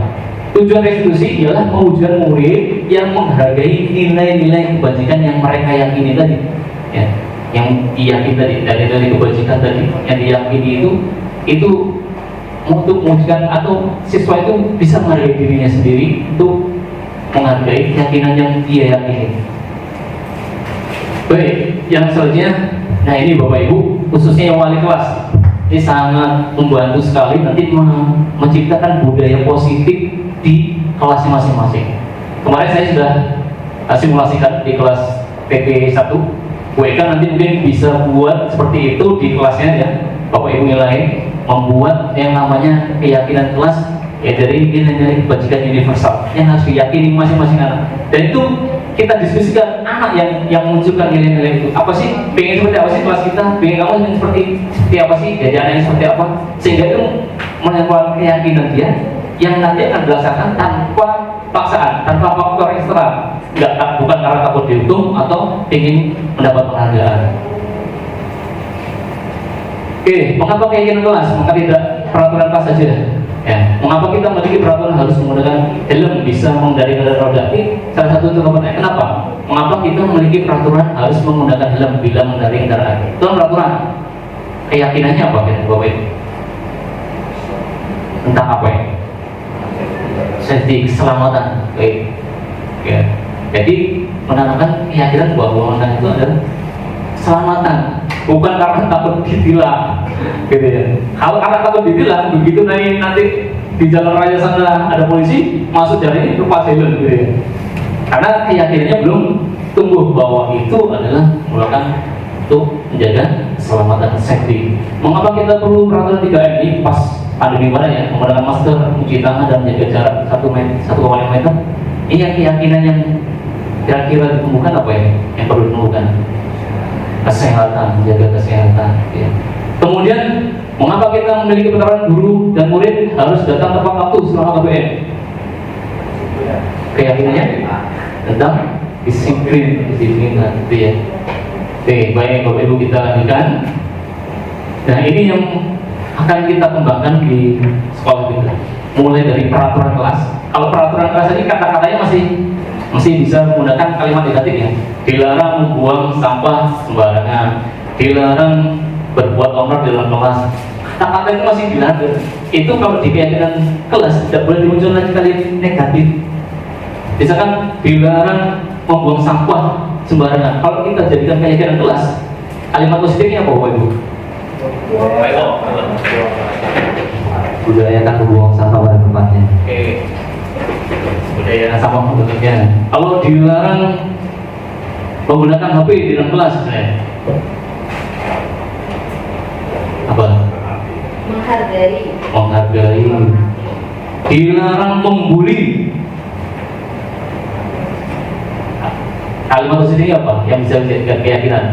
Tujuan restitusi ialah mewujudkan murid yang menghargai nilai-nilai kebajikan yang mereka yakini tadi, ya, yang diyakini tadi, dari kebajikan tadi yang diyakini itu untuk mewujudkan atau siswa itu bisa menghargai dirinya sendiri untuk menghargai keyakinan yang dia yakini. Baik, yang selanjutnya Nah ini Bapak Ibu, khususnya yang wali kelas, ini sangat membantu sekali nanti menciptakan budaya positif di kelasnya masing-masing. Kemarin saya sudah simulasikan di kelas PP 1, WK nanti mungkin bisa buat seperti itu di kelasnya ya, Bapak Ibu nilai, membuat yang namanya keyakinan kelas ya dari nilai-nilai kebajikan universal yang harus diyakini masing-masing anak. Dan itu kita diskusikan anak yang menunjukkan nilai-nilai itu. Apa sih? Pengen seperti apa sih kelas kita? Pengen kamu seperti apa sih? Jajanannya seperti apa? Sehingga itu menentukan keyakinan dia yang nanti akan dilaksanakan tanpa paksaan, tanpa faktor ekstra. Bukan karena takut dihukum atau ingin mendapat penghargaan. Oke, mengapa keyakinan kelas? Maka tidak peraturan kelas saja. Ya, mengapa kita memiliki peraturan harus menggunakan helm bisa mengendari kendaraan roda? Ini salah satu contohnya. Kenapa? Mengapa kita memiliki peraturan harus menggunakan helm bila mengendari kendaraan? Itu kan peraturan. Keyakinannya apa kita Bapak Ibu? Tentang apa ya? Safety, keselamatan. Oke. Ya. Jadi menanamkan keyakinan bahwa menang itu adalah keselamatan, bukan karena takut ditilang, gitu ya. Kalau karena takut ditilang, begitu nanti di jalan raya sana ada polisi masuk jalan ini lepas helm, gitu ya. Karena keyakinannya belum tumbuh bahwa itu adalah merupakan untuk menjaga keselamatan safety. Mengapa kita perlu peraturan 3M ini pas pandemi kemarin ya, menggunakan masker, mencuci tangan dan menjaga jarak 1,5 meter? Ini yang keyakinan yang kira-kira ditemukan apa ya? Yang perlu ditemukan kesehatan, menjaga kesehatan. Ya. Kemudian, mengapa kita memiliki peraturan guru dan murid harus datang tepat waktu selama KBM? Keyakinannya tentang disiplin nanti ya. Oke, baik Bapak Ibu kita lanjutkan. Nah ini yang akan kita kembangkan di sekolah kita. Mulai dari peraturan kelas. Kalau peraturan kelas ini kata-katanya masih bisa menggunakan kalimat negatif ya. Dilarang membuang sampah sembarangan, dilarang berbuat onar di dalam kelas. Kata-kata itu masih dilarang. Itu kalau di keyakinan kelas tidak boleh dimunculkan kalimat negatif. Misalkan dilarang membuang sampah sembarangan. Kalau kita jadikan keyakinan kelas, kalimat positifnya apa Bapak Ibu? Budayakan membuang sampah pada tempatnya. Oke. Budaya sampah bentuknya. Kalau dilarang menggunakan HP di dalam kelas, apa? Menghargai. Dilarang membuli. Kalimat positifnya apa? Yang bisa dijadikan keyakinan?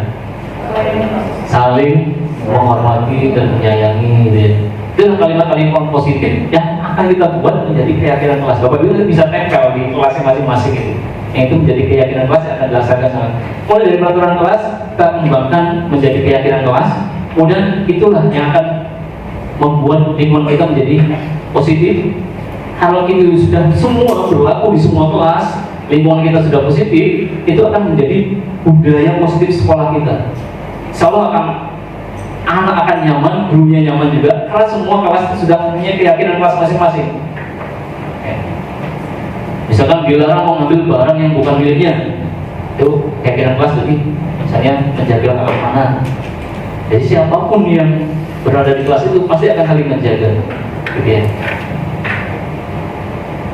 Saling menghormati dan menyayangi, gitu ya. Itu kalimat-kalimat positif yang akan kita buat menjadi keyakinan kelas. Bapak Ibu bisa tempel di kelasnya masing-masing itu. Yang itu menjadi keyakinan kelas yang akan dilaksanakan sama. Mulai dari peraturan kelas kita kembangkan menjadi keyakinan kelas. Kemudian itulah yang akan membuat lingkungan kita menjadi positif. Kalau itu sudah semua berlaku di semua kelas, lingkungan kita sudah positif, itu akan menjadi budaya positif sekolah kita. Insya Allah anak akan nyaman, gurunya nyaman juga, karena semua kelas sudah punya keyakinan kelas masing-masing. Misalkan dilarang mengambil barang yang bukan miliknya, itu keyakinan kelas jadi misalnya menjaga keamanan. Jadi siapapun yang berada di kelas itu pasti akan saling menjaga, gitu ya.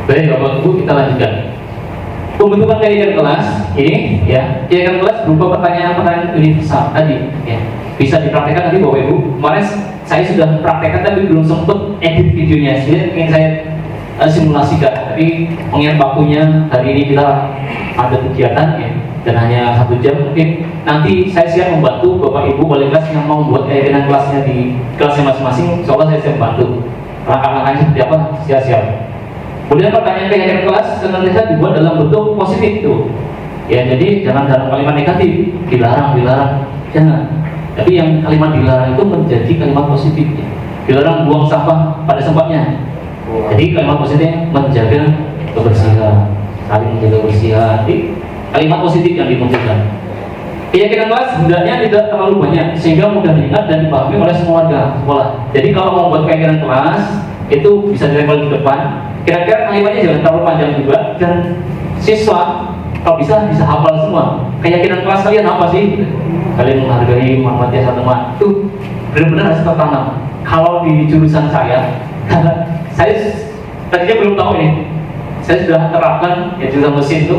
Baik Bapak Ibu, kita lanjutkan. Pembentukan keyakinan kelas ini ya, keyakinan kelas berupa pertanyaan-pertanyaan universal tadi ya. Bisa dipraktekkan nanti Bapak Ibu. Kemarin saya sudah praktekkan tapi belum sempat edit videonya. Jadi ingin saya simulasikan. Tapi mengingat waktunya hari ini kita ada kegiatan ya, dan hanya 1 jam. Mungkin nanti saya siap membantu Bapak Ibu wali kelas yang mau membuat keyakinan kelasnya di kelasnya masing-masing. Insya Allah saya siap membantu. Langkah-langkahnya seperti apa? Siap-siap. Kemudian pertanyaan keyakinan kelas senantiasa dibuat dalam bentuk positif tuh. Ya, jadi jangan dalam kalimat negatif, dilarang, jangan. Tapi yang kalimat dilarang itu menjadi kalimat positif. Dilarang buang sampah pada tempatnya. Jadi kalimat positifnya menjaga kebersihan, saling menjaga kebersihan. Jadi kalimat positif yang dimunculkan. Keyakinan kelas hendaknya tidak terlalu banyak sehingga mudah diingat dan dipahami oleh semua warga sekolah. Jadi kalau mau buat keyakinan kelas itu bisa ditempel di depan. Kira-kira kalimatnya jangan terlalu panjang juga dan siswa Kalau bisa hafal semua. Keyakinan kelas kalian apa sih? Kalian menghargai, menghormati satu sama itu benar-benar harus tertanam. Kalau di jurusan saya, saya tadinya belum tahu ini. Saya sudah terapkan ya jurusan mesin itu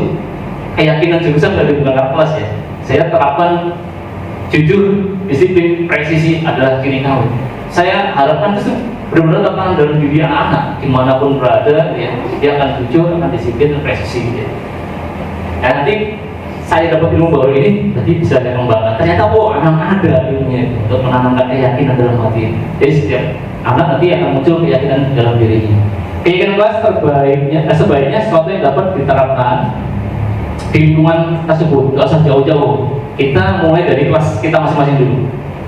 keyakinan jurusan dari bukan kakak kelas ya. Saya terapkan jujur, disiplin, presisi adalah ciri kawin. Saya harapkan itu benar-benar tertanam dalam diri anak-anak dimanapun berada ya, dia akan jujur, akan disiplin dan presisi ya. Nah, nanti saya dapat ilmu baru ini, nanti bisa saya kembangkan. Ternyata anak ada ilmunya untuk menanamkan keyakinan dalam hati. Jadi setiap anak nanti akan muncul keyakinan dalam dirinya. Keyakinan kelas sebaiknya sesuatu yang dapat diterapkan di lingkungan tersebut, nggak usah jauh-jauh. Kita mulai dari kelas kita masing-masing dulu.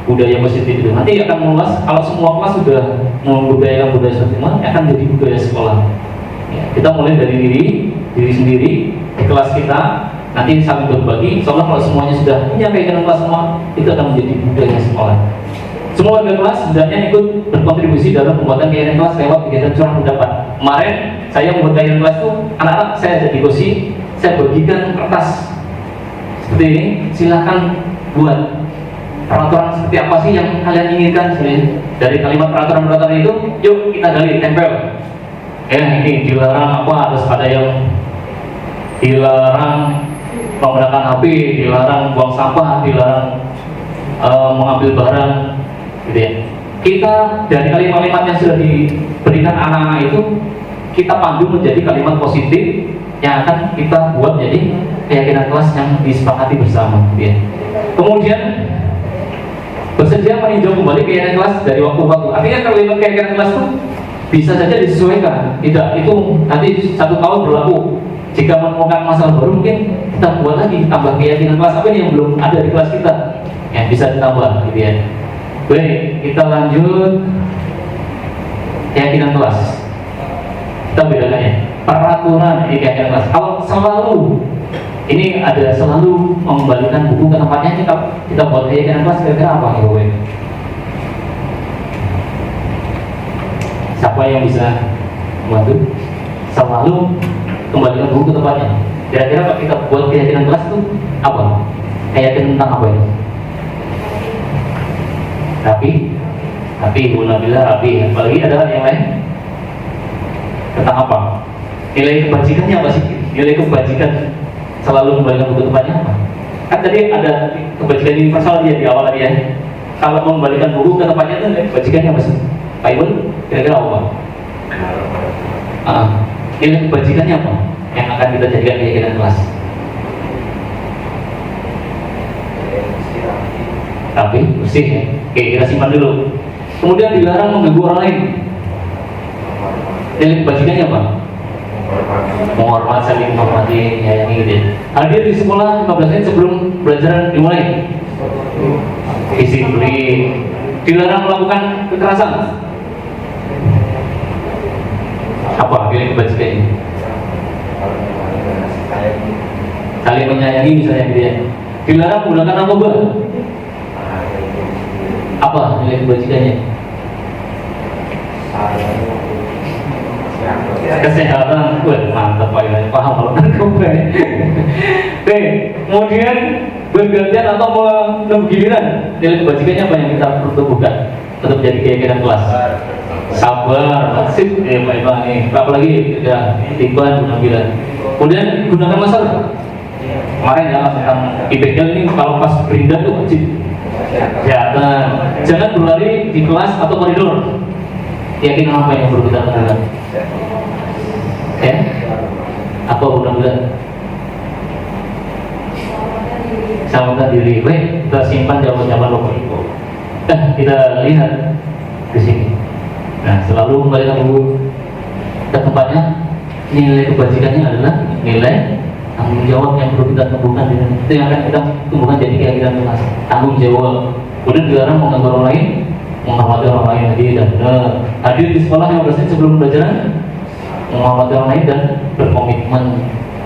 Budaya positif itu nanti akan meluas. Kalau semua kelas sudah membudayakan budaya positif, akan jadi budaya sekolah. Ya, kita mulai dari diri sendiri di kelas kita, nanti saling berbagi. Soalnya kalau semuanya sudah punya keyakinan kelas semua, itu akan menjadi budaya sekolah. Semua warga kelas sebenarnya ikut berkontribusi dalam pembuatan keyakinan kelas lewat kegiatan curah pendapat. Kemarin saya membuat keyakinan kelas itu, anak-anak saya jadi kursi, saya bagikan kertas seperti ini. Silahkan buat peraturan seperti apa sih yang kalian inginkan sebenarnya. Dari kalimat peraturan-peraturan itu, yuk kita gali, tempel. Ya ini dilarang apa, harus ada yang dilarang menggunakan HP, dilarang buang sampah, dilarang mengambil barang, gitu ya. Kita dari kalimat-kalimat yang sudah diberikan anak-anak itu, kita pandu menjadi kalimat positif yang akan kita buat jadi keyakinan kelas yang disepakati bersama, gitu ya. Kemudian bersedia meninjau kembali keyakinan kelas dari waktu ke waktu. Artinya kalimat keyakinan kelas itu bisa saja disesuaikan, tidak itu nanti 1 tahun berlaku. Jika menemukan masalah baru, mungkin kita buat lagi, tambah keyakinan kelas apa ini yang belum ada di kelas kita, yang bisa ditambah, gitu ya. Baik, kita lanjut keyakinan kelas. Kita bedakan ya, peraturan ini keyakinan kelas. Kalau selalu ini ada selalu mengembalikan buku ke tempatnya, kita buat keyakinan kelas kira-kira apa ya, baik? Siapa yang bisa membantu? Selalu kembalikan buku ke tempatnya. Kira-kira kalau kita buat keyakinan kelas itu apa? Keyakinan tentang apa ini? Rapi, Bu Nabila rapi. Apalagi ada yang lain? Tentang apa? Nilai kebajikannya apa sih? Nilai kebajikan selalu kembalikan buku ke tempatnya apa? Kan tadi ada kebajikan universal dia di awal tadi ya. Kalau mengembalikan buku ke tempatnya itu kebajikannya apa sih? Pak Ibu, kira-kira apa? Nilai kebajikannya apa yang akan kita jadikan keyakinan kelas? Tapi bersih ya. Oke, kita simpan dulu. Kemudian dilarang mengganggu orang lain. Nilai kebajikannya apa? Menghormat, saling menghormati, menyayangi gitu ya. Hadir di sekolah 15 menit sebelum pelajaran dimulai. Disiplin. Dilarang melakukan kekerasan. Apa nilai kebajikannya? Saling menyayangi misalnya gitu ya. Dilarang menggunakan narkoba. Apa nilai kebajikannya? Kesehatan. Wah, mantap Pak Iwan, paham kalau narkoba. Kemudian bergantian atau menunggu giliran. Nilai kebajikannya apa yang kita perlu bukan untuk jadi keyakinan kelas? Sabar, maksud Pak Iwan nih. Apalagi ya tiban penampilan. Kemudian gunakan masker. Kemarin ya tentang IPK ini kalau pas berindah tuh wajib kesehatan. Jangan berlari di kelas atau koridor. Keyakinan apa yang perlu kita lakukan? Ya? Apa mudah-mudahan? Selamatkan diri. Baik, kita simpan jawaban-jawaban Bapak Ibu. Kita lihat di sini. Nah, selalu kembalikan buku ke tempatnya. Nilai kebajikannya adalah nilai tanggung jawab yang perlu kita tumbuhkan. Itu yang akan kita tumbuhkan jadi keyakinan kelas. Tanggung jawab. Kemudian dilarang mengganggu orang lain, menghormati orang lain. Hadir dan benar. Hadir di sekolah 15 menit sebelum pelajaran, menghormati orang lain dan berkomitmen.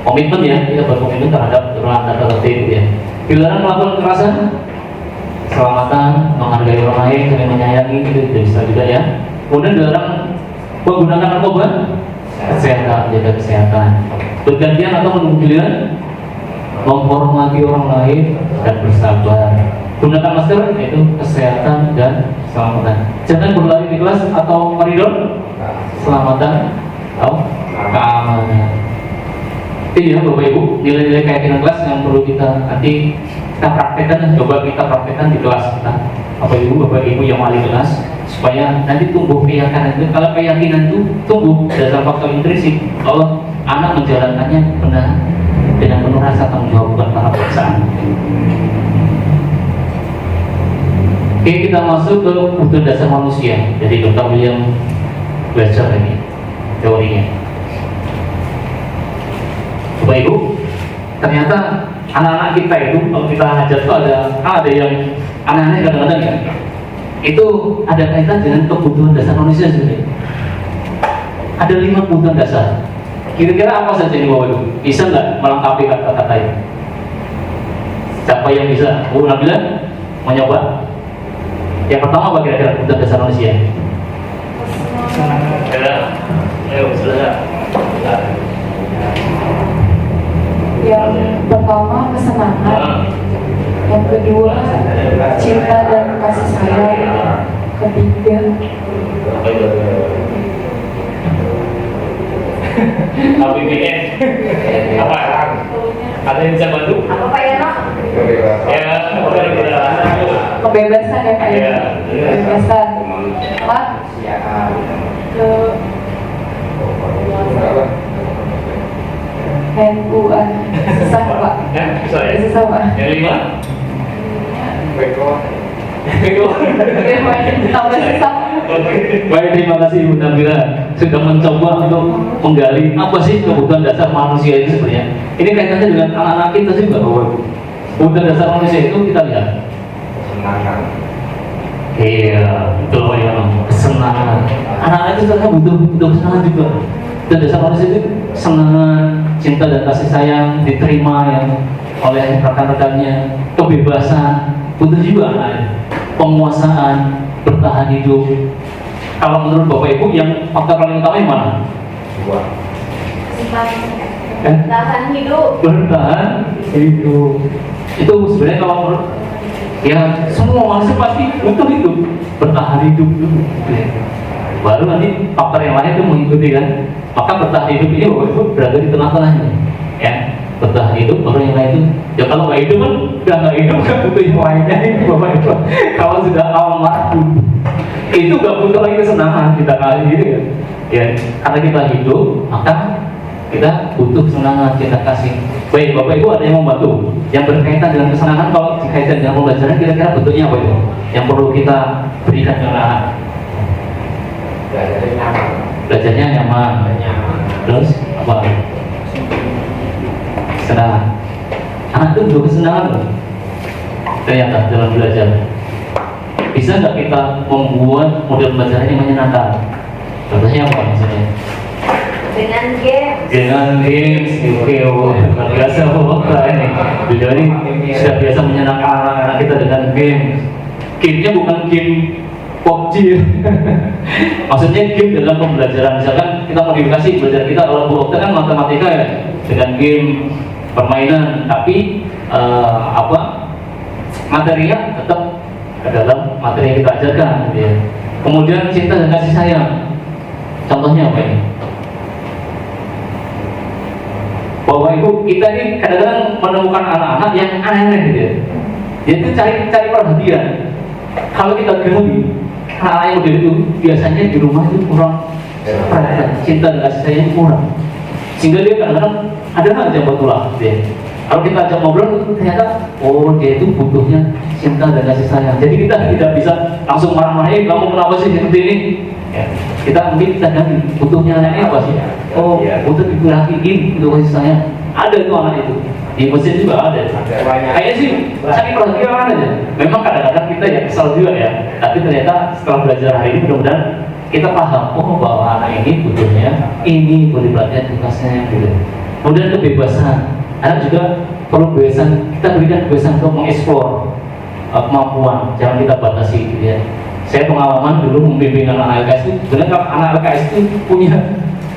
Komitmen ya, kita berkomitmen terhadap aturan dan tertib ya. Dilarang melakukan kekerasan, keselamatan, menghargai orang lain, saling menyayangi, itu bisa juga ya. Kemudian dilarang menggunakan narkoba, kesehatan, jaga kesehatan. Bergantian atau menunggu giliran, menghormati orang lain dan bersabar. Gunakan masker, yaitu kesehatan dan keselamatan. Jangan berlari di kelas atau koridor, keselamatan atau keamanan. Ini ya Bapak Ibu, nilai-nilai keyakinan kelas yang perlu kita nanti kita praktekkan, coba kita praktekkan di kelas kita. Bapak Ibu yang wali kelas, supaya nanti tumbuh keyakinan itu. Kalau keyakinan itu tumbuh dasar faktor intrinsik, kalau anak menjalankannya benar dengan penuh rasa tanggung jawab, bukan karena paksaan. Oke, kita masuk ke kebutuhan dasar manusia. Jadi Dr. William belajar ini teorinya. Bapak Ibu, ternyata anak-anak kita itu kalau kita ajar itu ada yang anak-anak kadang-kadang ya, itu ada kaitan dengan kebutuhan dasar manusia sebenarnya. Ada 5 kebutuhan dasar. Kira-kira apa saja ini Bapak Ibu? Bisa nggak melengkapi kata-kata ini? Siapa yang bisa? Bu Nabila mau nyoba? Yang pertama apa kira-kira kebutuhan dasar manusia? Ayo, sudah. Yang pertama kesenangan, yang kedua cinta dan kasih sayang, ketiga APBN apa? Ada yang bisa bantu? Apa Pak Yana? Ya, kebebasan ya Pak ya, Iya. kebebasan. Empat ke NU susah Pak, Ya, bisa ya. susah Pak. Yang 5? Beko. Tambah susah. Baik, terima kasih Ibu Nabila sudah mencoba untuk menggali apa sih kebutuhan dasar manusia itu sebenarnya. Ini kaitannya dengan anak-anak kita juga Bapak Ibu. Kebutuhan dasar manusia itu kita lihat. Iya, betul Pak Yono. Kesenangan. Anak-anak itu ternyata butuh kesenangan juga. Dan dasar manusia itu kesenangan, cinta dan kasih sayang diterima yang oleh rekan-rekannya, kebebasan, butuh juga anak-anak. Penguasaan, bertahan hidup. Kalau menurut Bapak Ibu yang faktor paling utama yang mana? Tahan hidup. Bertahan hidup. Itu sebenarnya kalau menurut ya semua manusia pasti butuh hidup, bertahan hidup dulu. Baru nanti faktor yang lain itu mengikuti kan. Maka bertahan hidup ini Bapak Ibu berada di tengah-tengahnya. Ya, bertahan hidup, baru yang lain itu. Ya kalau nggak hidup kan, udah nggak hidup kan butuh yang lainnya itu Bapak Ibu. Kalau sudah almarhum, itu nggak butuh lagi kesenangan kita kali gitu ya. Ya, karena kita hidup, maka kita butuh kesenangan, kita kasih. Baik, Bapak Ibu ada yang membantu yang berkaitan dengan kesenangan. Kalau dikaitan dengan pembelajaran, kira-kira bentuknya apa itu yang perlu kita berikan ke anak-anak? Belajarnya nyaman. Terus apa? Kesenangan. Anak itu butuh kesenangan loh. Ternyata dalam belajar. Bisa nggak kita membuat model belajar yang menyenangkan? Contohnya apa misalnya? Dengan game. Dengan games, oke, luar biasa Bapak ini. Beliau ini sudah biasa menyenangkan anak-anak kita dengan game. Game-nya bukan game PUBG. Maksudnya game dalam pembelajaran. Misalkan kita modifikasi belajar kita kalau Bu Okta kan matematika ya, dengan game permainan, tapi materinya tetap ke dalam materi yang kita ajarkan gitu ya. Kemudian cinta dan kasih sayang. Contohnya apa ini? Bapak Ibu, kita ini kadang-kadang menemukan anak-anak yang aneh-aneh gitu ya. Dia itu cari perhatian. Kalau kita gali, anak-anak yang model itu biasanya di rumah itu kurang perhatian, cinta dan kasih sayang kurang. Sehingga dia kadang-kadang ada aja betulah gitu ya. Kalau kita ajak ngobrol, ternyata oh dia itu butuhnya cinta dan kasih sayang. Jadi kita tidak bisa langsung marah-marahin, kamu kenapa sih seperti ini? Ya, kita mungkin kita ganti butuhnya anaknya apa sih? Oh, butuh diperhatiin, butuh kasih sayang. Ada tuh anak itu di mesin juga ada. Kayaknya sih cari perhatian aja. Memang kadang-kadang kita ya kesal juga ya. Tapi ternyata setelah belajar hari ini mudah-mudahan kita paham oh bahwa anak ini butuhnya ini boleh perhatian tugasnya gitu. Kemudian kebebasan. Anak juga perlu kebebasan. Kita berikan kebebasan untuk mengeksplor kemampuan. Jangan kita batasi gitu ya. Saya pengalaman dulu membimbing anak LKS itu, sebenarnya anak LKS itu punya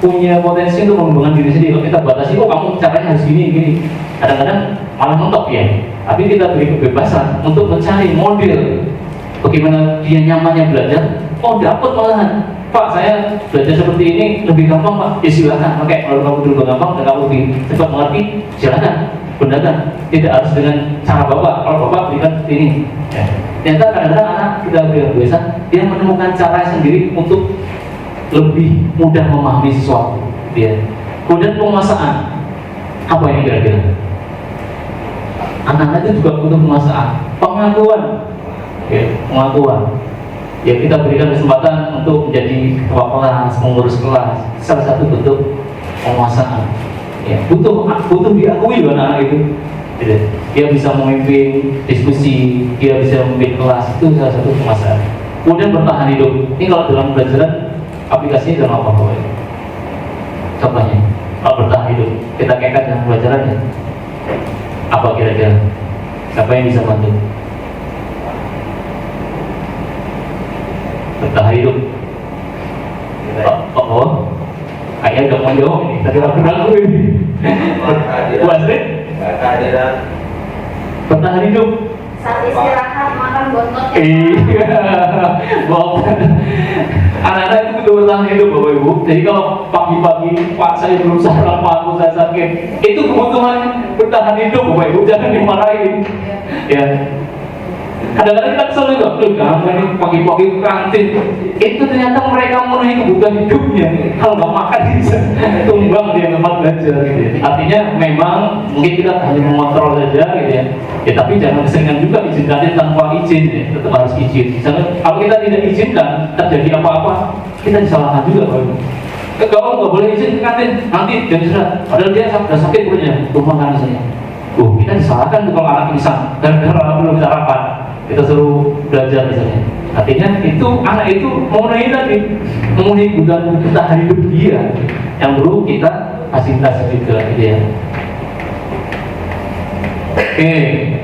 punya potensi untuk mengembangkan diri sendiri. Kalau kita batasi, oh kamu caranya harus gini. Kadang-kadang malah mentok ya. Tapi kita beri kebebasan untuk mencari model bagaimana dia nyamannya belajar. Oh dapat malahan, Pak saya belajar seperti ini lebih gampang Pak. Ya silakan. Oke, kalau kamu dulu gampang dan kamu lebih cepat mengerti, silakan gunakan. Tidak harus dengan cara Bapak. Kalau Bapak berikan seperti ini. Ya. Ternyata kadang-kadang anak kita biasa dia menemukan cara sendiri untuk lebih mudah memahami sesuatu. Ya. Kemudian penguasaan, apa ini kira-kira? Anak-anak itu juga butuh penguasaan, pengakuan, pengakuan. Ya kita berikan kesempatan untuk menjadi ketua kelas, pengurus kelas, salah satu bentuk penguasaan. Ya, butuh diakui loh anak-anak itu. Gitu. Dia bisa memimpin diskusi, dia bisa memimpin kelas, itu salah satu penguasaan. Kemudian bertahan hidup. Ini kalau dalam pelajaran aplikasinya dalam apa? Contohnya, kalau bertahan hidup, kita kaitkan dengan pelajarannya. Apa kira-kira? Siapa yang bisa bantu? Bertahan hidup. Oh, kayaknya gak mau jawab ini. Tadi aku ragu ini. Wasri? Kehadiran. Bertahan hidup. Saat istirahat makan bontot. Iya, bohong. Anak-anak itu butuh bertahan hidup Bapak Ibu. Jadi kalau pagi-pagi Pak saya belum sarapan, aku saya sakit, itu kebutuhan bertahan hidup Bapak Ibu. Jangan dimarahin. Ya. Kadang-kadang kita kesel juga, kamu ini pagi-pagi ke kantin. Itu ternyata mereka memenuhi kebutuhan hidupnya. Kalau nggak makan bisa tumbang dia memang belajar gitu ya. Artinya memang mungkin kita hanya mengontrol saja gitu ya. Ya tapi jangan keseringan juga izin kantin tanpa izin ya. Tetap harus izin. Misalnya kalau kita tidak izinkan terjadi apa-apa, kita disalahkan juga Pak. Kalau nggak boleh izin ke kantin, nanti jam istirahat. Padahal dia sudah sakit punya, rumah makan misalnya. Kita disalahkan tuh kalau anak pingsan gara-gara belum sarapan. Kita suruh belajar misalnya. Artinya itu anak itu memenuhi kebutuhan bertahan hidup dia yang perlu kita fasilitasi juga gitu ya. Oke,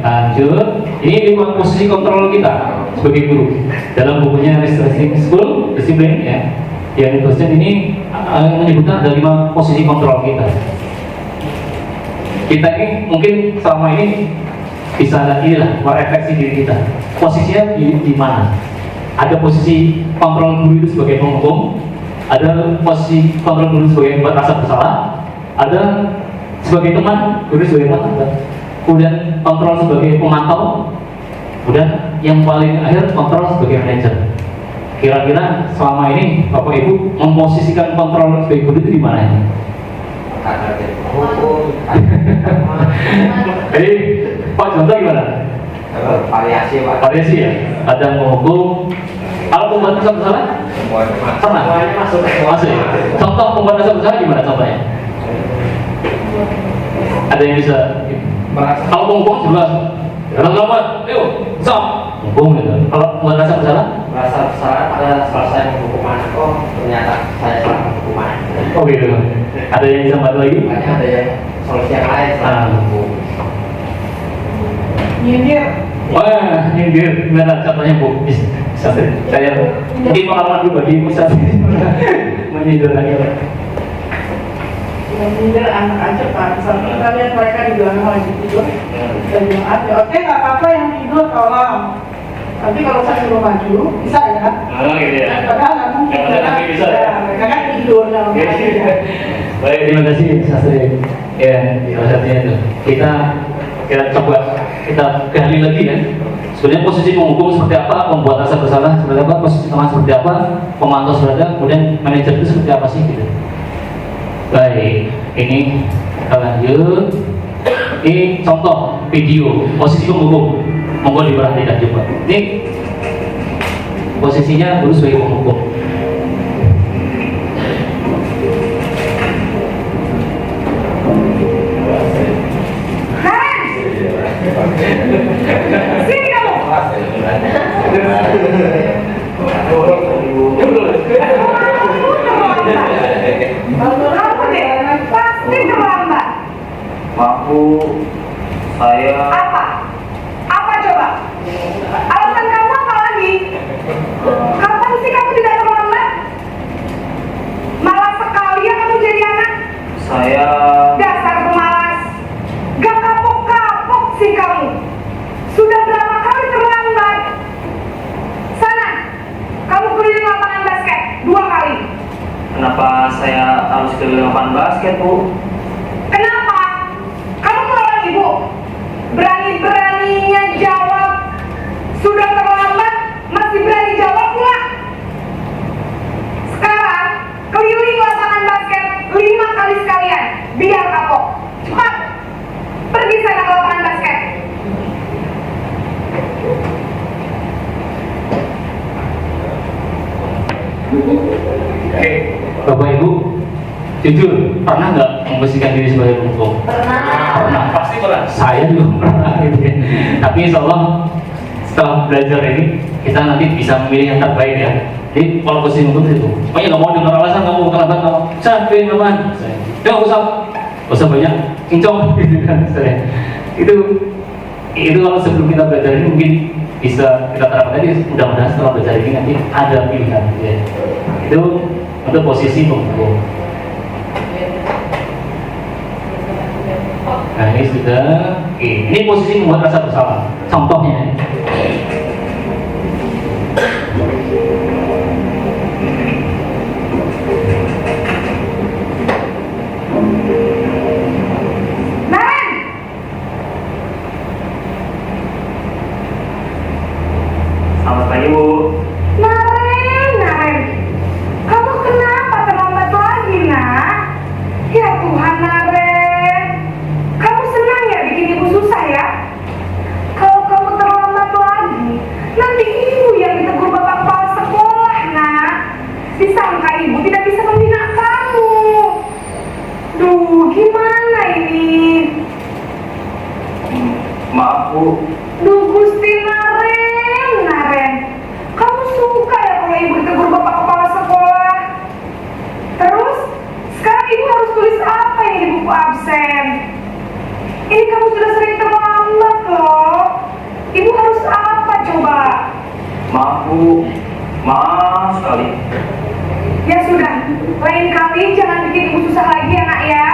lanjut. Ini 5 posisi kontrol kita sebagai guru dalam bukunya Restricting School Discipline ya. Yang dosen ini menyebutkan ada 5 posisi kontrol kita. Kita ini mungkin selama ini bisa inilah merefleksi diri kita. Posisinya di mana? Ada posisi kontrol guru itu sebagai penghukum, ada posisi kontrol guru sebagai membuat rasa bersalah, ada sebagai teman, guru sebagai teman, kemudian kontrol sebagai pemantau, kemudian yang paling akhir kontrol sebagai manajer. Kira-kira selama ini Bapak Ibu memposisikan kontrol sebagai guru itu di mana ya? Jadi Pak contoh gimana? Variasi Pak. Variasi ya. Kadang menghukum. Kalau pembuat rasa bersalah? Pernah? Masuk. Masuk ya. Contoh pembuat rasa bersalah gimana contohnya? Ada yang bisa? Kalau penghukum jelas. Dalam lambat, ayo, stop. Menghukum gitu. Kalau pembuat rasa bersalah? Rasa bersalah pada selesai menghukum anak. Oh ternyata saya salah menghukum anak. Oh gitu. Ada yang bisa bantu lagi? Makanya ada yang solusi yang lain selain menghukum. Nyindir. Wah, nyindir. Gimana contohnya Bu? Bisa saya mungkin pengalaman juga bagi Ibu saat ini menyindir lagi. Nyindir anak aja Pak. Sampai kita lihat mereka di belakang lagi tidur. Dan bilang aja, oke nggak apa-apa yang tidur tolong. Tapi kalau saya suruh maju, bisa ya? Oh gitu ya. Padahal nggak mungkin. Nggak ada tapi bisa ya? Mereka kan tidur. Baik, terima kasih Sastri. Ya, salah satunya itu. Kita coba kita gali lagi ya. Sebenarnya posisi penghukum seperti apa, pembuat rasa bersalah seperti apa, posisi teman seperti apa, pemantau seperti apa, kemudian manajer itu seperti apa sih gitu. Baik, ini kita lanjut. Ini contoh video posisi penghukum. Monggo diperhatikan coba. Ini posisinya dulu sebagai penghukum. Sini kamu. Kamu deh, pasti terlambat. Waktu saya Apa? Apa coba? Alasan kamu apa lagi? Kapan sih kamu tidak terlambat? Malah sekalian kamu Saya Dasar pemalas. Gak kapok-kapok sih kamu. Sudah berapa kali terlambat? Sana, kamu keliling lapangan basket 2 kali. Kenapa saya harus ke lapangan basket, Bu? Kenapa? Kamu melawan ibu. Berani-beraninya jawab. Sudah terlambat, masih berani jawab pula. Sekarang, keliling lapangan basket 5 kali sekalian. Biar kapok. Cepat. Pergi sana ke lapangan basket. Oke, Bapak Ibu, jujur pernah nggak membersihkan diri sebagai pemukul? Pernah, pasti pernah. Saya juga pernah gitu ya. Tapi insya Allah setelah belajar ini kita nanti bisa memilih yang terbaik ya. Jadi kalau bersih untuk itu, pokoknya nggak mau dengar alasan kamu terlambat kamu. Saya pilih teman. Ya nggak usah banyak cincong gitu kan. Itu kalau sebelum kita belajar ini mungkin bisa kita terapkan tadi. Mudah-mudahan setelah belajar ini nanti ada pilihan ya. Itu untuk posisi pemukul. Nah ini sudah. Oke, ini posisi membuat rasa bersalah. Contohnya. Naren! Selamat pagi, Bu. Naren. Kamu kenapa terlambat lagi, nak? Ya Tuhan, Naren. Kamu senang ya bikin ibu susah ya? Kalau kamu terlambat lagi, nanti ibu yang ditegur bapak kepala sekolah, nak. Disangka ibu tidak bisa membina kamu. Duh, gimana ini? Maaf, Bu. Duh, Gusti Naren. Kamu suka ya kalau ibu ditegur bapak kepala sekolah? Terus, sekarang ibu harus tulis apa ini di buku absen? Ini kamu sudah sering terlambat loh. Ibu harus apa coba? Maaf, Bu. Maaf sekali. Ya sudah, lain kali jangan bikin ibu susah lagi ya nak ya.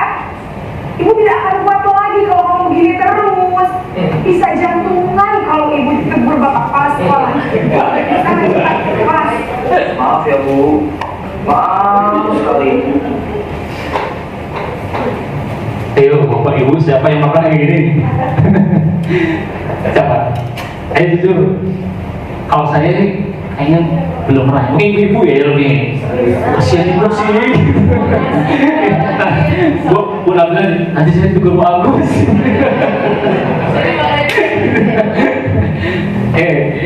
Ibu tidak akan kuat lagi kalau kamu gini terus. Bisa jantungan kalau ibu ditegur bapak kepala sekolah. Maaf ya, Bu. Maaf sekali. Ayo Bapak Ibu, siapa yang makan kayak gini? Siapa? Ayo jujur. Kalau saya ini kayaknya belum pernah. Mungkin ibu ya lebih. Kasihan ibu sih. Bu bilang nanti saya juga bagus.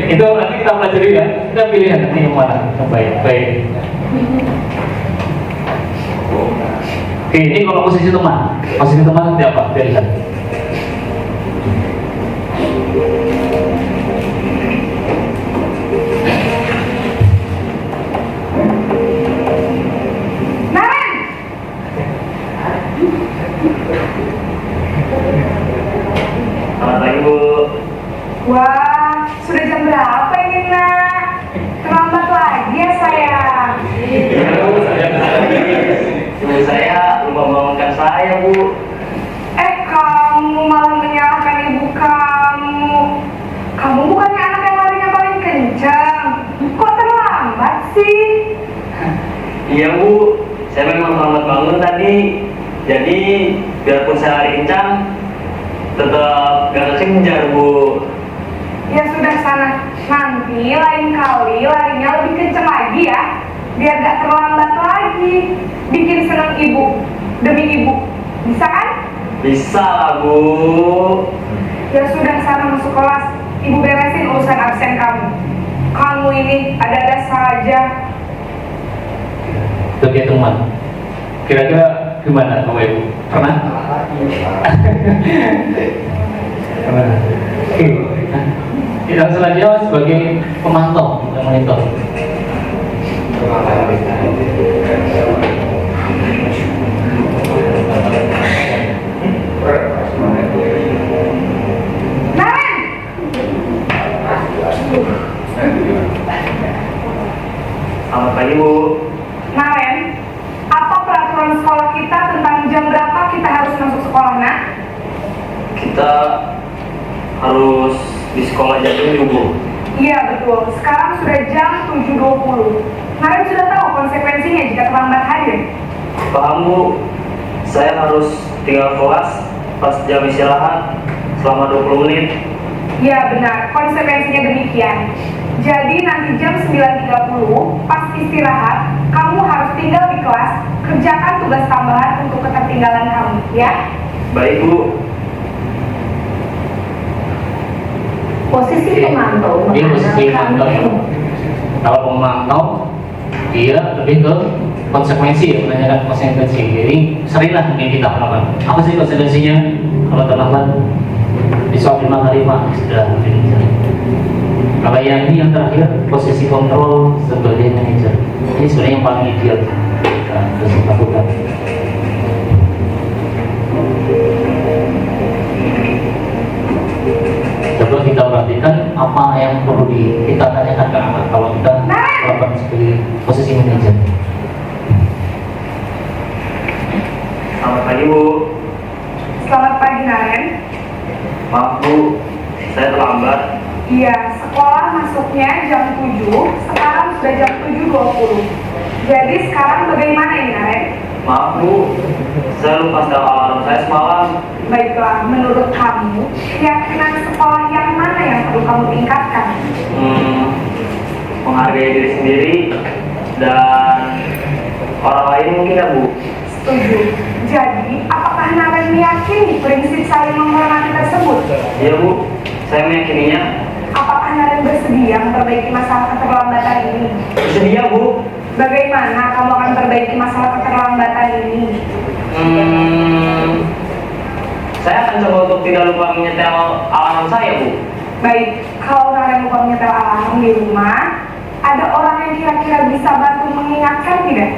Itu nanti kita pelajari ya. Kita pilih nanti yang mana yang baik. Oke, ini kalau posisi teman seperti apa? Kita lihat. Naren! Selamat pagi, Bu. Wah, sudah jam berapa ini nak? Terlambat lagi ya sayang. Ibu saya lupa membangunkan saya, Bu. Kamu malah menyalahkan ibu kamu. Kamu bukannya anak yang larinya paling kencang. Kok terlambat sih? Iya, Bu. Saya memang terlambat bangun tadi. Jadi, biarpun saya lari kencang, tetap gak kejar, Bu. Ya sudah sana. Nanti lain kali larinya lebih kencang lagi ya. Biar gak terlambat lagi. Bikin senang ibu. Demi ibu. Bisa kan? Bisa lah, Bu. Ya sudah sana masuk kelas. Ibu beresin urusan absen kamu. Kamu ini ada-ada saja. Oke teman, kira-kira gimana Bapak Ibu? Pernah? Pernah. Oke. Kita selanjutnya sebagai pemantau dan monitor. Naren! Selamat pagi, Bu. Naren, apa peraturan sekolah kita tentang jam berapa kita harus di sekolah jam 7 Bu. Iya betul, sekarang sudah jam 7.20. Naren sudah tahu konsekuensinya jika terlambat hadir. Paham Bu, saya harus tinggal kelas pas jam istirahat selama 20 menit. Ya benar, konsekuensinya demikian. Jadi nanti jam 9.30 pas istirahat, kamu harus tinggal di kelas, kerjakan tugas tambahan untuk ketertinggalan kamu, ya? Baik Bu. Posisi pemantau Ini posisi pemantau. Kalau pemantau, dia lebih ke konsekuensi ya, menanyakan konsekuensi. Jadi seringlah mungkin kita melakukan. Apa sih konsekuensinya kalau terlambat? Besok 5 kali Pak sudah manajer. Kalau yang ini yang terakhir posisi kontrol sebagai manajer. Ini sebenarnya yang paling ideal kita harus lakukan. Coba kita perhatikan apa yang perlu kita tanyakan ke anak kalau kita melakukan sebagai posisi manajer. Selamat pagi Bu. Selamat pagi Naren. Maaf Bu, saya terlambat. Iya, sekolah masuknya jam 7, sekarang sudah jam 7.20. Jadi sekarang bagaimana ini Naren? Maaf Bu, saya lupa setel alarm saya semalam. Baiklah, menurut kamu, keyakinan sekolah yang mana yang perlu kamu tingkatkan? Menghargai diri sendiri dan orang lain mungkin ya Bu. Setuju. Jadi, apakah Naren meyakini prinsip saling menghormati tersebut? Iya Bu, saya meyakininya. Apakah Naren bersedia memperbaiki masalah keterlambatan ini? Bersedia Bu. Bagaimana kamu akan perbaiki masalah keterlambatan ini? Saya akan coba untuk tidak lupa menyetel alarm saya Bu. Baik, kalau Naren lupa menyetel alarm di rumah, ada orang yang kira-kira bisa bantu mengingatkan tidak?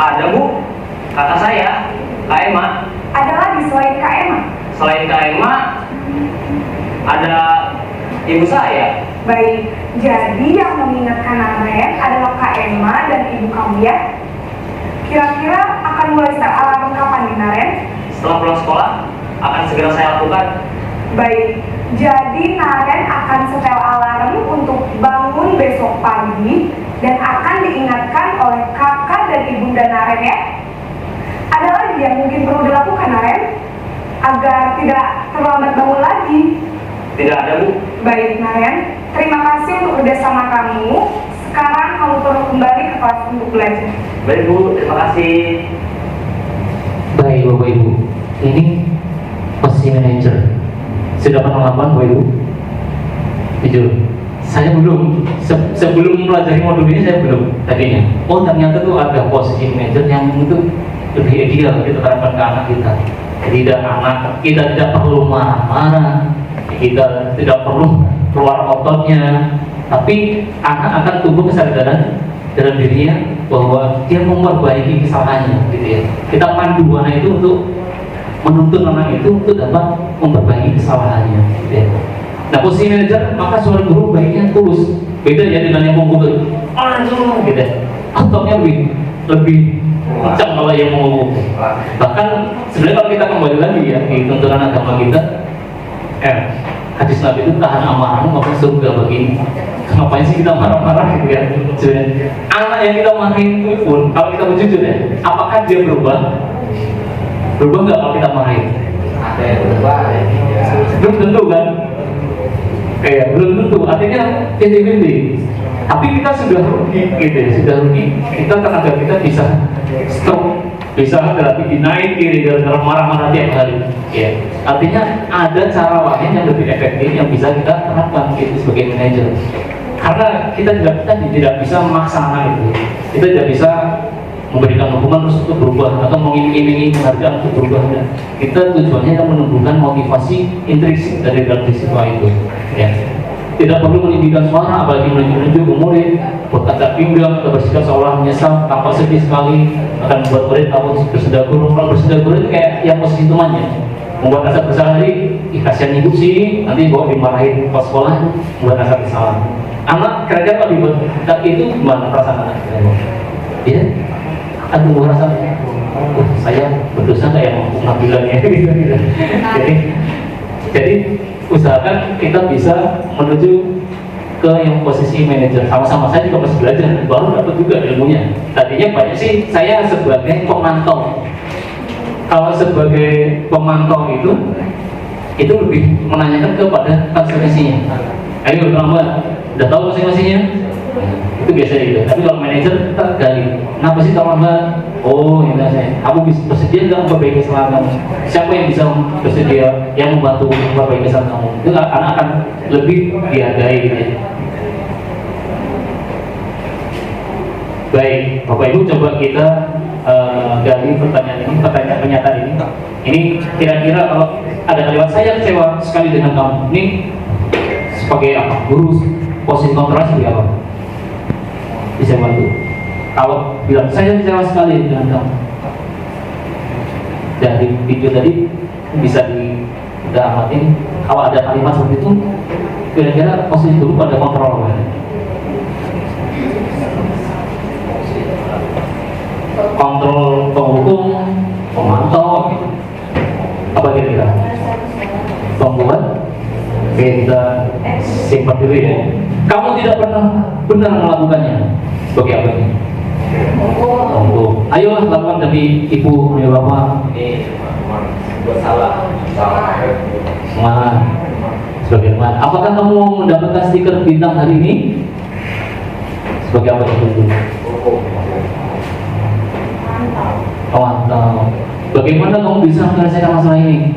Ada Bu, kakak saya, Kak Emma. Ada lagi selain Kak Emma? Selain Kak Emma, ada ibu saya. Baik, jadi yang mengingatkan Naren adalah Kak Emma dan ibu kamu ya? Kira-kira akan mulai start alarm kapan nih Naren? Setelah pulang sekolah, akan segera saya lakukan. Baik, jadi Naren akan setel alarm untuk bangun besok pagi dan akan diingatkan oleh kakak dan ibunda Naren ya. Ada lagi yang mungkin perlu dilakukan Naren agar tidak terlambat bangun lagi? Tidak ada Bu. Baik Naren, terima kasih untuk kerjasama kamu. Sekarang kamu perlu kembali ke kelas untuk belajar. Baik Bu, terima kasih. Baik Bapak Ibu, ini posisi manajer. Sudah pernah melakukan Bapak Ibu? Jujur, saya belum. Sebelum mempelajari modul ini saya belum tadinya. Oh ternyata tuh ada posisi manajer yang itu lebih ideal kita terapkan ke anak kita. Kita tidak perlu marah-marah, kita tidak perlu keluar ototnya, tapi anak akan tumbuh kesadaran dalam dirinya bahwa dia memperbaiki kesalahannya, gitu ya. Kita pandu anak itu untuk menuntun anak itu untuk dapat memperbaiki kesalahannya, gitu ya. Nah posisi manajer, maka suara guru baiknya tulus, beda ya dengan yang memukul, gitu ya. Ototnya lebih kencang kalau yang memukul. Bahkan sebenarnya kalau kita kembali lagi ya di tuntunan agama kita, hadis Nabi itu tahan amarahmu maka surga bagimu. Ngapain sih kita marah-marah gitu ya? Sebenarnya anak yang kita marahin itu pun kalau kita jujur ya, apakah dia berubah? Berubah nggak kalau kita marahin? Ada yang berubah, ada yang tidak. Belum tentu kan? Belum tentu. Artinya 50-50. Tapi kita sudah rugi, gitu ya, sudah rugi. Kita tenaga kita bisa stop, bisa berarti dinaik kiri gara-gara marah-marah tiap hari. Ya, artinya ada cara lain yang lebih efektif yang bisa kita terapkan gitu sebagai manajer. Karena kita tidak bisa memaksa anak itu. Kita tidak bisa memberikan hukuman terus untuk berubah atau mengiming-imingi penghargaan untuk berubah. Kita tujuannya adalah menumbuhkan motivasi intrinsik dari dalam siswa itu. Ya. Tidak perlu meninggikan suara, apalagi menunjuk ke murid, berkata pinggang, atau bersikap seolah menyesal, tanpa sedih sekali, akan membuat murid takut bersedekah. Kalau bersedekah itu kayak yang posisi temannya, membuat rasa bersalah tadi, kasihan ibu sih, nanti bawa dimarahin pas sekolah, membuat rasa bersalah. Anak kira-kira kalau dibuat itu gimana perasaan anak? Ya, aduh merasa, saya berdosa nggak yang pengambilannya gitu. Jadi usahakan kita bisa menuju ke yang posisi manajer. Sama-sama saya juga masih belajar, baru dapat juga ilmunya. Tadinya banyak sih saya sebagai pemantau. Kalau sebagai pemantau itu lebih menanyakan kepada konsekuensinya. Ayo Mbak, udah tahu konsekuensinya? Itu biasanya gitu. Tapi kalau manajer kita gali, kenapa sih Mbak? Oh ini saya, aku bisa bersedia nggak memperbaiki kesalahan kamu? Siapa yang bisa bersedia yang membantu memperbaiki kesalahan kamu? Itu akan lebih dihargai gitu ya. Baik, Bapak Ibu coba kita gali pertanyaan ini, pertanyaan pernyataan ini. Ini kira-kira kalau ada kalimat saya kecewa sekali dengan kamu, ini sebagai apa? Guru posisi kontrol sebagai apa? Bisa bantu. Kalau bilang saya kecewa sekali dengan kamu, dari video tadi bisa kita amatin. Kalau ada kalimat seperti itu, kira-kira posisi guru pada kontrol apa? Kontrol penghukum, pemantau, apa kira-kira? Pembuat. Oke, kita simpan dulu ya. Kamu tidak pernah benar melakukannya. Sebagai apa ini? Monggo. Ayo lakukan demi ibu, demi bapak. Ini bersalah. Semangat. Sebagai teman. Apakah kamu mau mendapatkan stiker bintang hari ini? Sebagai apa itu? Mantap. Bagaimana kamu bisa menyelesaikan masalah ini?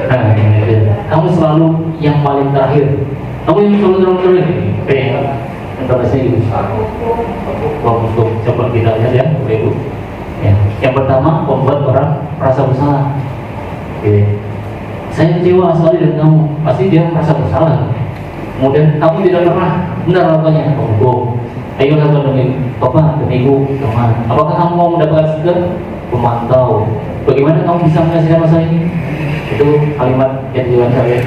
Nah, kamu selalu yang paling terakhir. Kamu yang selalu terakhir. Informasi itu. Untuk coba kita lihat ya, Bapak Ibu. Ya. Yang pertama, membuat orang merasa bersalah. Oke. Saya kecewa sekali dengan kamu. Pasti dia merasa bersalah. Kemudian kamu tidak pernah benar melakukannya. Ayo lakukan demi Bapak, demi Ibu, teman. Apakah kamu mau mendapatkan stiker? Pemantau. Bagaimana kamu bisa menyelesaikan masalah ini? Itu kalimat yang dilakukan saya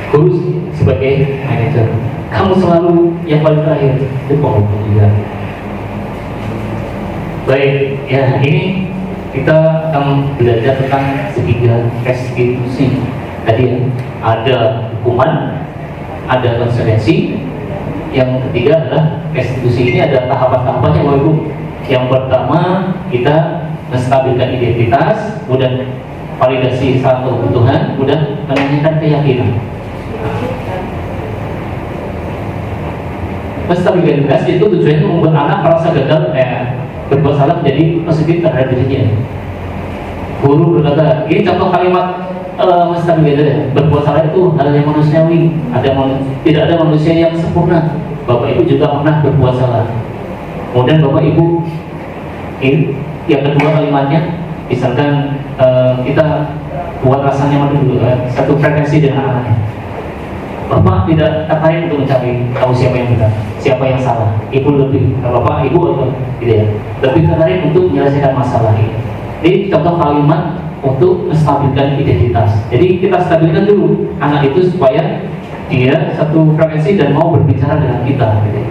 guru sebagai manajer. Kamu selalu yang paling terakhir. Itu penghukum juga. Baik, ya ini kita akan belajar tentang segitiga restitusi. Tadi ya, ada hukuman, ada konsekuensi. Yang ketiga adalah restitusi. Ini ada tahapan-tahapannya Bapak Ibu. Yang pertama kita menstabilkan identitas, kemudian validasi satu kebutuhan, kemudian menanyakan keyakinan. Menstabilkan identitas itu tujuannya membuat anak merasa gagal, berbuat salah menjadi positif terhadap dirinya. Guru berkata, ini contoh kalimat menstabilkan identitas. Berbuat salah itu hal yang manusiawi. Tidak ada manusia yang sempurna. Bapak Ibu juga pernah berbuat salah. Kemudian Bapak Ibu, ini yang kedua kalimatnya, misalkan kita buat rasanya dulu, satu frekuensi dengan anaknya. Bapak tidak tertarik untuk mencari tahu siapa yang benar, siapa yang salah. Ibu lebih, Bapak, Ibu atau gitu ya, lebih tertarik untuk menyelesaikan masalah ini. Ini contoh kalimat untuk menstabilkan identitas. Jadi kita stabilkan dulu anak itu supaya dia satu frekuensi dan mau berbicara dengan kita. Gitu.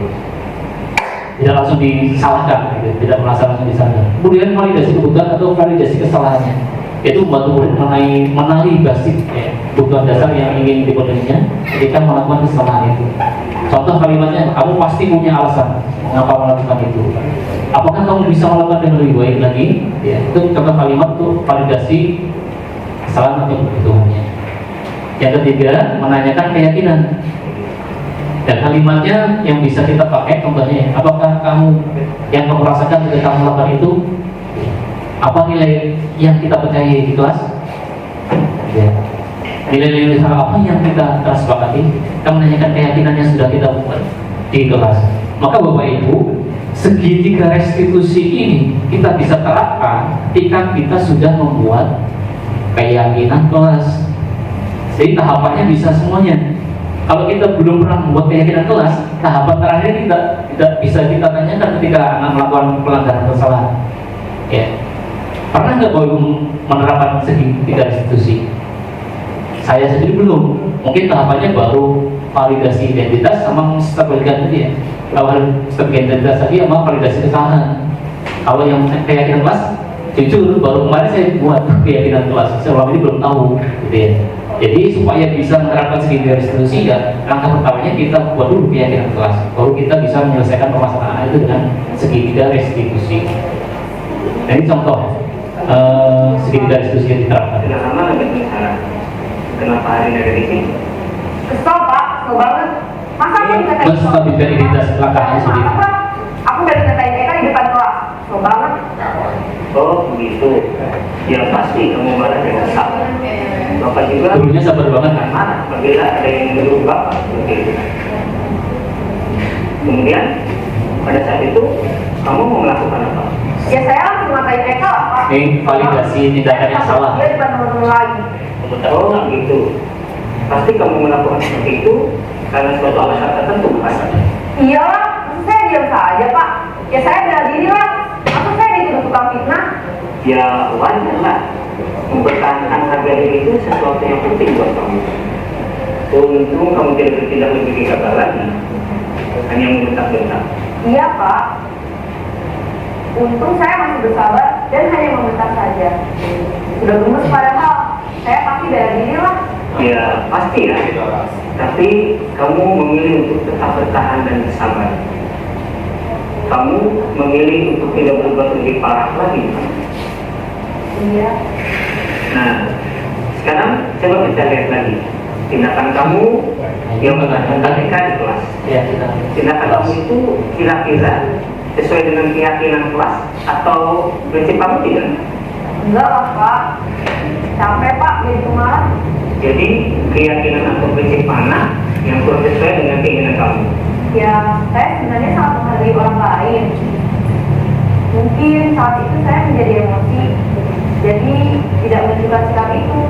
Tidak langsung disalahkan, gitu. Tidak merasa langsung disalahkan. Kemudian validasi kebutuhan atau validasi kesalahannya, itu membantu murid mengenali basic kebutuhan dasar yang ingin dipenuhinya ketika melakukan kesalahan itu. Contoh kalimatnya, kamu pasti punya alasan mengapa melakukan itu. Apakah kamu bisa melakukan dengan lebih baik lagi? Ya, itu contoh kalimat untuk validasi kesalahan atau kebutuhannya. Yang ketiga, menanyakan keyakinan. Dan kalimatnya yang bisa kita pakai contohnya, apakah kamu yang kamu rasakan ketika kamu melakukan itu, apa nilai yang kita percayai di kelas? Ya. Nilai-nilai apa yang kita sepakati? Kita menanyakan keyakinan yang sudah kita buat di kelas. Maka Bapak Ibu, segitiga restitusi ini kita bisa terapkan ketika kita sudah membuat keyakinan kelas. Jadi tahapannya bisa semuanya. Kalau kita belum pernah membuat keyakinan kelas, tahapan terakhir tidak bisa kita tanyakan ketika anak melakukan pelanggaran kesalahan. Ya. Pernah nggak Bapak Ibu menerapkan segitiga restitusi? Saya sendiri belum. Mungkin tahapannya baru validasi identitas sama menstabilkan tadi ya. Kalau stabilkan identitas tadi sama validasi kesalahan. Kalau yang keyakinan kelas jujur baru kemarin saya buat keyakinan kelas, selama ini belum tahu gitu ya. Jadi supaya bisa menerapkan segitiga restitusi ya, langkah pertamanya kita buat dulu keyakinan kelas, baru kita bisa menyelesaikan permasalahan itu dengan segitiga restitusi. Nah, ini contoh segitiga restitusi yang diterapkan. Tidak sama dengan cara. Kenapa hari ini ada di sini? Kesel Pak, kesel banget. Masa aku dikatain Menstabilkan identitas langkahnya sendiri. Apa? Aku udah dikatain TK di depan kelas. Kesel banget. Oh begitu. Ya pasti kamu marah dan kesal. Bapak juga Gurunya sabar banget kan? mana apabila ada yang menyuruh bapak begitu. Kemudian pada saat itu kamu mau melakukan apa? Ya saya langsung ngatain TK lah Pak. Ini validasi tindakan yang salah. Dia depan teman-teman lagi. Oh gitu. Pasti kamu melakukan seperti itu karena suatu alasan tertentu bukan? Iya lah, masa saya diam saja Pak. Ya saya bela diri lah. Masa saya dituduh tukang fitnah? Ya wajar lah. Mempertahankan harga diri itu sesuatu yang penting buat kamu. Untung kamu tidak bertindak lebih gegabah lagi, hanya membentak-bentak. Iya Pak. Untung saya masih bersabar dan hanya membentak saja. Sudah gemes padahal. Saya pasti bela diri lah. Ya pasti ya. Tapi kamu memilih untuk tetap bertahan dan bersabar. Kamu memilih untuk tidak berbuat lebih parah lagi. Iya. Nah, sekarang coba kita lihat lagi tindakan kamu yang mengatakan di kelas. Ya, kita. Tindakan kamu itu kira-kira sesuai dengan keyakinan kelas atau prinsip kamu tidak? Enggak lah Pak. Capek Pak jadi pemalas. Jadi keyakinan atau prinsip mana yang kurang sesuai dengan keinginan kamu? Ya, saya sebenarnya sangat menghargai orang lain. Mungkin saat itu saya menjadi emosi, jadi tidak menunjukkan sikap itu.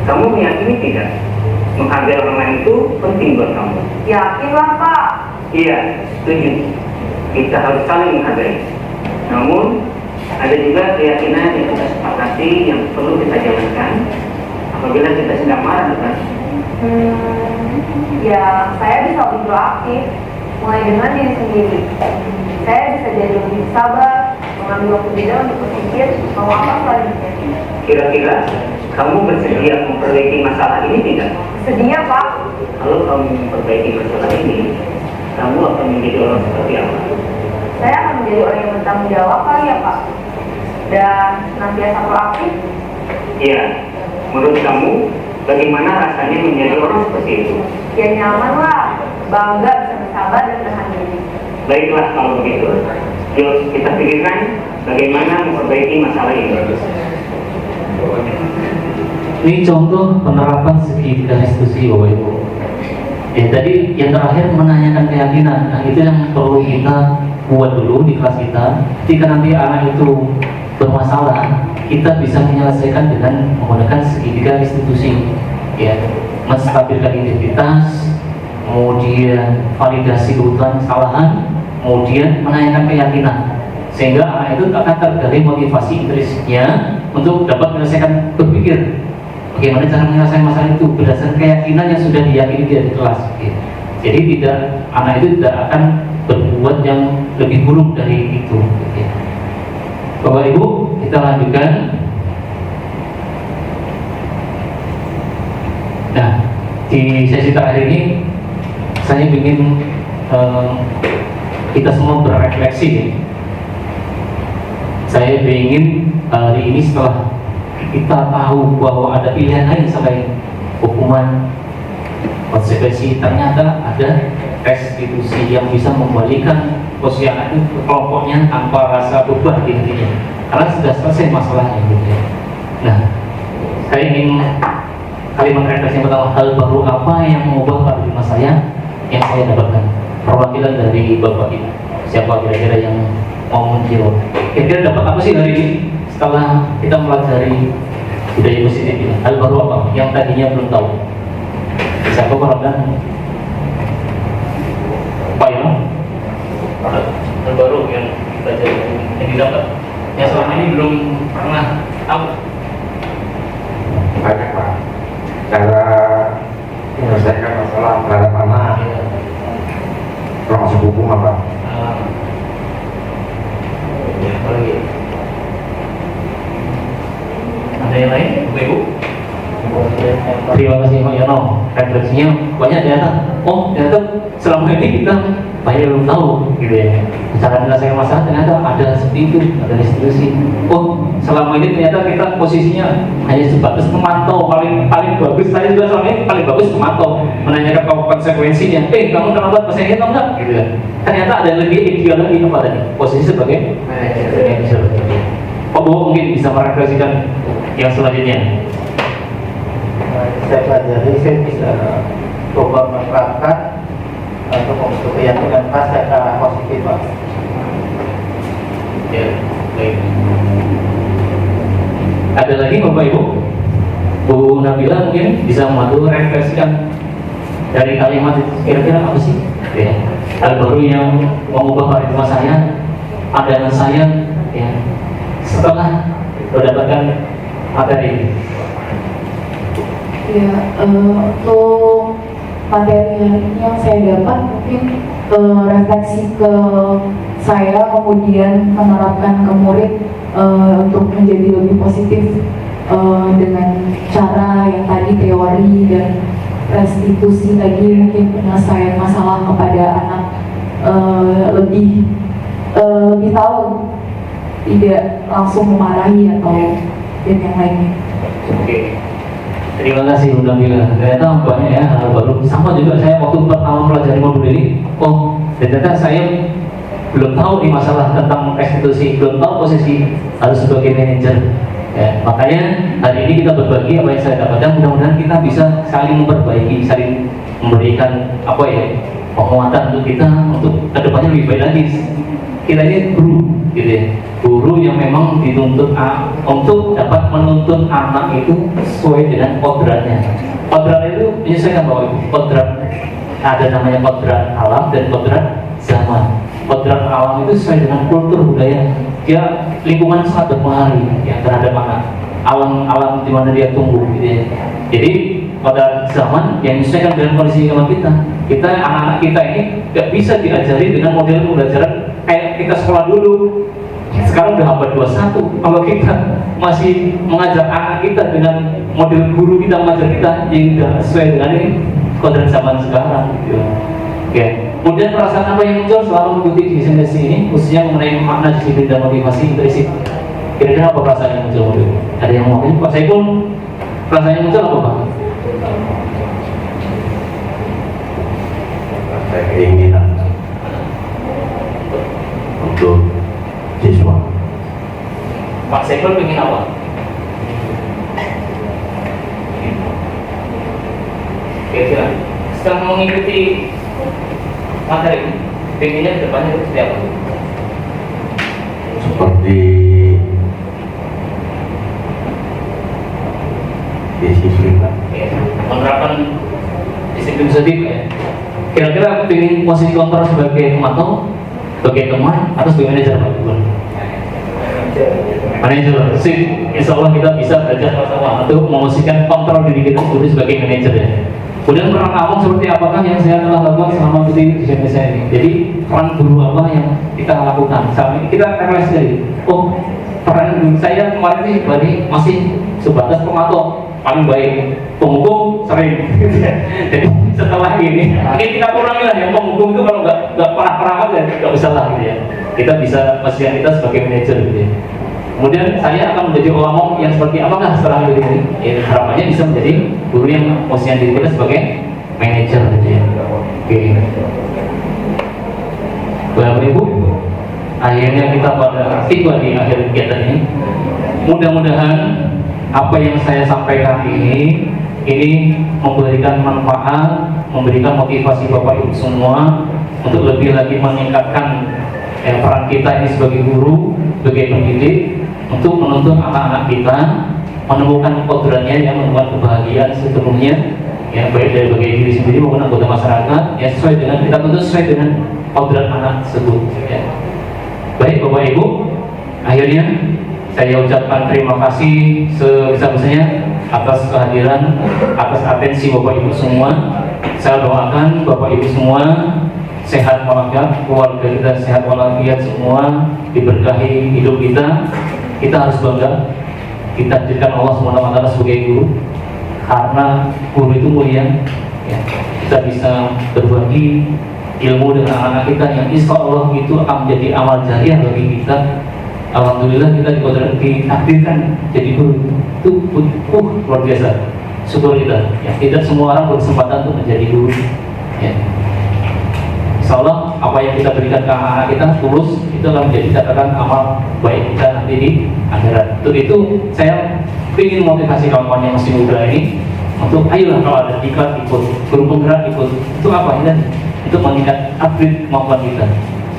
Kamu meyakini tidak? Menghargai orang lain itu penting buat kamu. Yakinlah Pak. Iya, setuju. Kita harus saling menghargai. Namun ada juga keyakinan yang kita sepakati yang perlu kita jalankan apabila kita sedang marah, kan? Ya, saya bisa lebih proaktif, mulai dengan diri sendiri. Saya bisa jadi lebih sabar, mengambil waktu jeda untuk berpikir mau apa selanjutnya. Kira-kira kamu bersedia memperbaiki masalah ini tidak? Sedia Pak. Kalau kamu memperbaiki masalah ini, kamu akan menjadi orang seperti apa? Saya akan menjadi orang yang bertanggung jawab kali ya Pak. Dan senantiasa proaktif. Iya, menurut kamu bagaimana rasanya menjadi orang seperti itu? Ya nyaman lah, bangga bisa bersabar dan menahan diri. Baiklah kalau begitu. Yuk kita pikirkan bagaimana memperbaiki masalah ini. Ini contoh penerapan segitiga restitusi Bapak Ibu. Ya tadi yang terakhir menanyakan keyakinan. Nah itu yang perlu kita buat dulu di kelas kita. Jika nanti anak itu bermasalah, kita bisa menyelesaikan dengan menggunakan segitiga restitusi. Ya, menstabilkan identitas, kemudian validasi kebutuhan kesalahan, kemudian menanyakan keyakinan, sehingga anak itu akan tergali motivasi intrinsiknya untuk dapat menyelesaikan berpikir bagaimana cara menyelesaikan masalah itu berdasarkan keyakinan yang sudah diyakini di kelas. Jadi anak itu tidak akan berbuat yang lebih buruk dari itu. Bapak Ibu, kita lanjutkan. Nah, di sesi terakhir ini saya ingin kita semua berefleksi. Saya ingin hari ini setelah kita tahu bahwa ada pilihan lain selain hukuman, konsekuensi, ternyata ada restitusi yang bisa membalikan posisi anak itu ke kelompoknya tanpa rasa beban di hatinya, karena sudah selesai masalahnya gitu ya. Nah, saya ingin kalimat refleksi yang pertama, hal baru apa yang mengubah paradigma saya yang saya dapatkan? Perwakilan dari Bapak Ibu, siapa kira-kira yang mau menjawab? Kira-kira dapat apa sih hari ini setelah kita mempelajari budaya positif ini? Hal baru apa yang tadinya belum tahu? Siapa perwakilan? Pak Yono? Hal baru yang kita pelajari, yang didapat, yang selama ini belum pernah tahu. Banyak Pak. Cara menyelesaikan masalah terhadap anak, termasuk hukum apa? referensinya banyak ternyata. Oh ternyata selama ini kita banyak belum tahu gitu ya. Cara menyelesaikan masalah ternyata ada seperti itu, ada institusi. Oh selama ini ternyata kita posisinya hanya sebatas memantau, paling bagus. Saya juga selama ini paling bagus memantau, menanyakan konsekuensinya. Kamu terlambat pesannya atau enggak? Gitu ya. Ternyata ada lebih ideal lagi kepada posisi sebagai manajer. Pak Bu mungkin bisa merefleksikan yang selanjutnya. Saya pelajari, saya bisa coba menerapkan untuk membentuk keyakinan saya ke arah positif, Pak. Ya, baik. Ada lagi Bapak Ibu? Bu Nabila mungkin bisa membantu refleksikan dari kalimat itu kira-kira apa sih? Ya, hal baru yang mengubah paradigma saya, pandangan saya, ya, setelah mendapatkan materi ini. Ya, untuk materi yang saya dapat mungkin refleksi ke saya, kemudian menerapkan ke murid untuk menjadi lebih positif dengan cara yang tadi teori dan restitusi tadi, mungkin penyelesaian masalah kepada anak lebih tahu, tidak langsung memarahi atau dan yang lainnya. Oke. Terima kasih Bu Nabila. Ternyata banyak ya hal baru. Sama juga saya waktu pertama pelajari modul ini. Oh, ternyata saya belum tahu nih masalah tentang restitusi, belum tahu posisi harus sebagai manajer. Ya, makanya hari ini kita berbagi apa yang saya dapatkan. Mudah-mudahan kita bisa saling memperbaiki, saling memberikan apa ya penguatan untuk kita untuk kedepannya lebih baik lagi. Kita ini guru, gitu ya. Guru yang memang dituntut untuk dapat menuntut anak itu sesuai dengan kodratnya. Kodrat itu menyesuaikan bahwa kodrat ada namanya kodrat alam dan kodrat zaman. Kodrat alam itu sesuai dengan kultur budaya. Dia lingkungan sangat berpengaruh ya terhadap anak. Alam di mana dia tumbuh, gitu ya. Jadi pada zaman yang menyesuaikan dengan kondisi lingkungan kita. Kita anak-anak kita ini tidak bisa diajari dengan model pembelajaran kayak kita sekolah dulu. Sekarang udah abad 21. Kalau kita masih mengajar anak kita dengan model guru kita mengajar kita yang tidak sesuai dengan ini kodrat zaman sekarang, gitu. Oke. Kemudian perasaan apa yang muncul selalu mengikuti diseminasi ini, khususnya mengenai makna disiplin dan motivasi intrinsik. Kira-kira apa perasaan yang muncul? Ada yang mau Pak Saiful? Perasaan yang muncul apa Pak? Saya keinginan untuk siswa. Pak Saiful ingin apa? Kira-kira setelah mengikuti materi ini, pengennya ke depannya seperti apa? Seperti disiplin, Ya, menerapkan disiplin positif ya. Kira-kira pengen posisi kontrol sebagai pemantau, sebagai teman, atau sebagai manajer Pak Ibu? Manajer, sih. Insya Allah kita bisa belajar sama-sama untuk memposisikan kontrol diri kita sendiri sebagai manajer ya. Kemudian peran awam seperti apakah yang saya telah lakukan selama di Indonesia ini. Jadi peran guru apa yang kita lakukan selama ini, kita refleksi dari oh peran guru saya kemarin ini berarti masih sebatas pemantau paling baik, penghukum sering. Jadi setelah ini kita kurangi lah yang penghukum itu kalau nggak pernah ya nggak usah lah gitu ya. Kita bisa posisikan kita sebagai manajer gitu ya. Kemudian saya akan menjadi ulama yang seperti apakah setelah ini? Ya, harapannya bisa menjadi guru yang posisikan diri kita sebagai manajer gitu ya. Oke. Bapak Ibu, akhirnya kita pada tiba di akhir kegiatan ini. Mudah-mudahan apa yang saya sampaikan ini memberikan manfaat, memberikan motivasi Bapak Ibu semua untuk lebih lagi meningkatkan peran kita ini sebagai guru, sebagai pendidik, untuk menuntun anak-anak kita menemukan kodratnya yang menemukan kebahagiaan sepenuhnya ya, baik dari bagi diri sendiri maupun anggota masyarakat ya, sesuai dengan kita tuntut sesuai dengan kodrat anak tersebut ya. Baik Bapak Ibu, akhirnya saya ucapkan terima kasih sebesar-besarnya atas kehadiran, atas atensi Bapak Ibu semua. Saya doakan Bapak Ibu semua sehat walafiat, keluarga kita sehat walafiat semua, diberkahi hidup kita. Kita harus bangga, kita jadikan Allah SWT sebagai guru, karena guru itu mulia, ya, kita bisa berbagi ilmu dengan anak-anak kita yang insya Allah itu akan menjadi amal jariah bagi kita. Alhamdulillah kita ditakdirkan jadi guru itu luar biasa. Syukur kita. Ya, tidak semua orang berkesempatan untuk menjadi guru. Ya. Insya Allah apa yang kita berikan ke anak-anak kita tulus, itu akan menjadi catatan amal baik kita nanti di akhirat. Untuk itu saya ingin motivasi kawan-kawan yang masih muda ini untuk ayolah kalau ada diklat ikut, guru penggerak ikut. Itu apa ini? Itu meningkat upgrade kemampuan kita.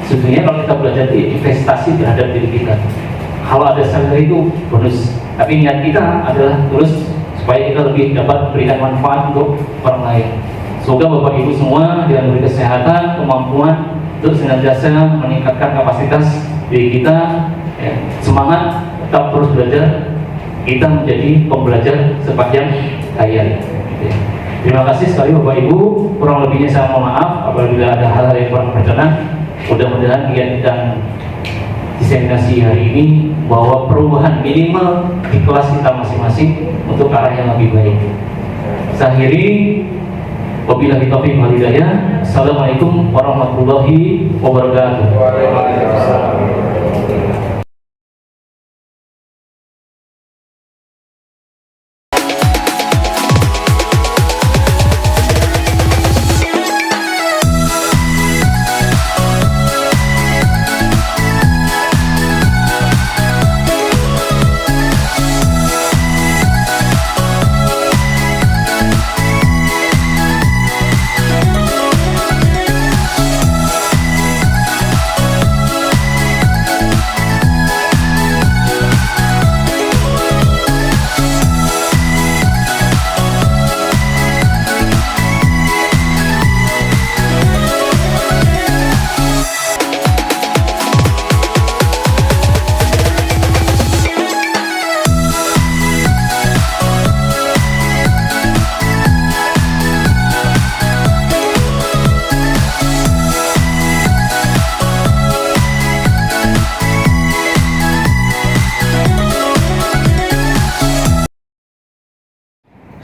Sebenarnya kalau kita belajar itu investasi terhadap diri kita. Kalau ada salary itu bonus, tapi niat kita adalah terus supaya kita lebih dapat berikan manfaat untuk orang lain. Semoga Bapak Ibu semua diberi kesehatan, kemampuan untuk senantiasa meningkatkan kapasitas diri kita, ya, semangat tetap terus belajar. Kita menjadi pembelajar sepanjang hayat. Ya. Terima kasih sekali Bapak Ibu. Kurang lebihnya saya mohon maaf apabila ada hal-hal yang kurang berkenan. Mudah-mudahan kegiatan diseminasi hari ini bahwa perubahan minimal di kelas kita masing-masing untuk arah yang lebih baik. Saya akhiri, wabillahi taufiq wal hidayah. Assalamualaikum warahmatullahi wabarakatuh.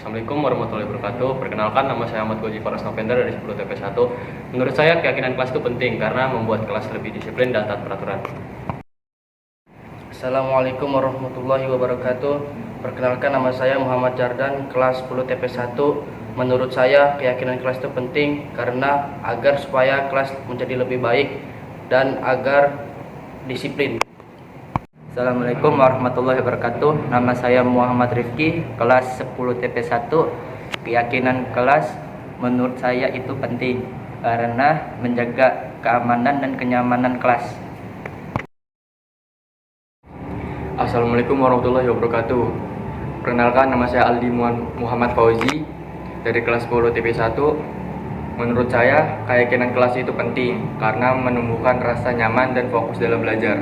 Assalamualaikum warahmatullahi wabarakatuh. Perkenalkan, nama saya Ahmad Goji Faras Novender dari 10 TP1. Menurut saya keyakinan kelas itu penting karena membuat kelas lebih disiplin dan taat peraturan. Assalamualaikum warahmatullahi wabarakatuh. Perkenalkan, nama saya Muhammad Jardan, kelas 10 TP1. Menurut saya keyakinan kelas itu penting karena agar supaya kelas menjadi lebih baik dan agar disiplin. Assalamualaikum warahmatullahi wabarakatuh. Nama saya Muhammad Rifki, kelas 10 TP1. Keyakinan kelas menurut saya itu penting karena menjaga keamanan dan kenyamanan kelas. Assalamualaikum warahmatullahi wabarakatuh. Perkenalkan, nama saya Aldi Muhammad Fauzi dari kelas 10 TP1. Menurut saya keyakinan kelas itu penting karena menumbuhkan rasa nyaman dan fokus dalam belajar.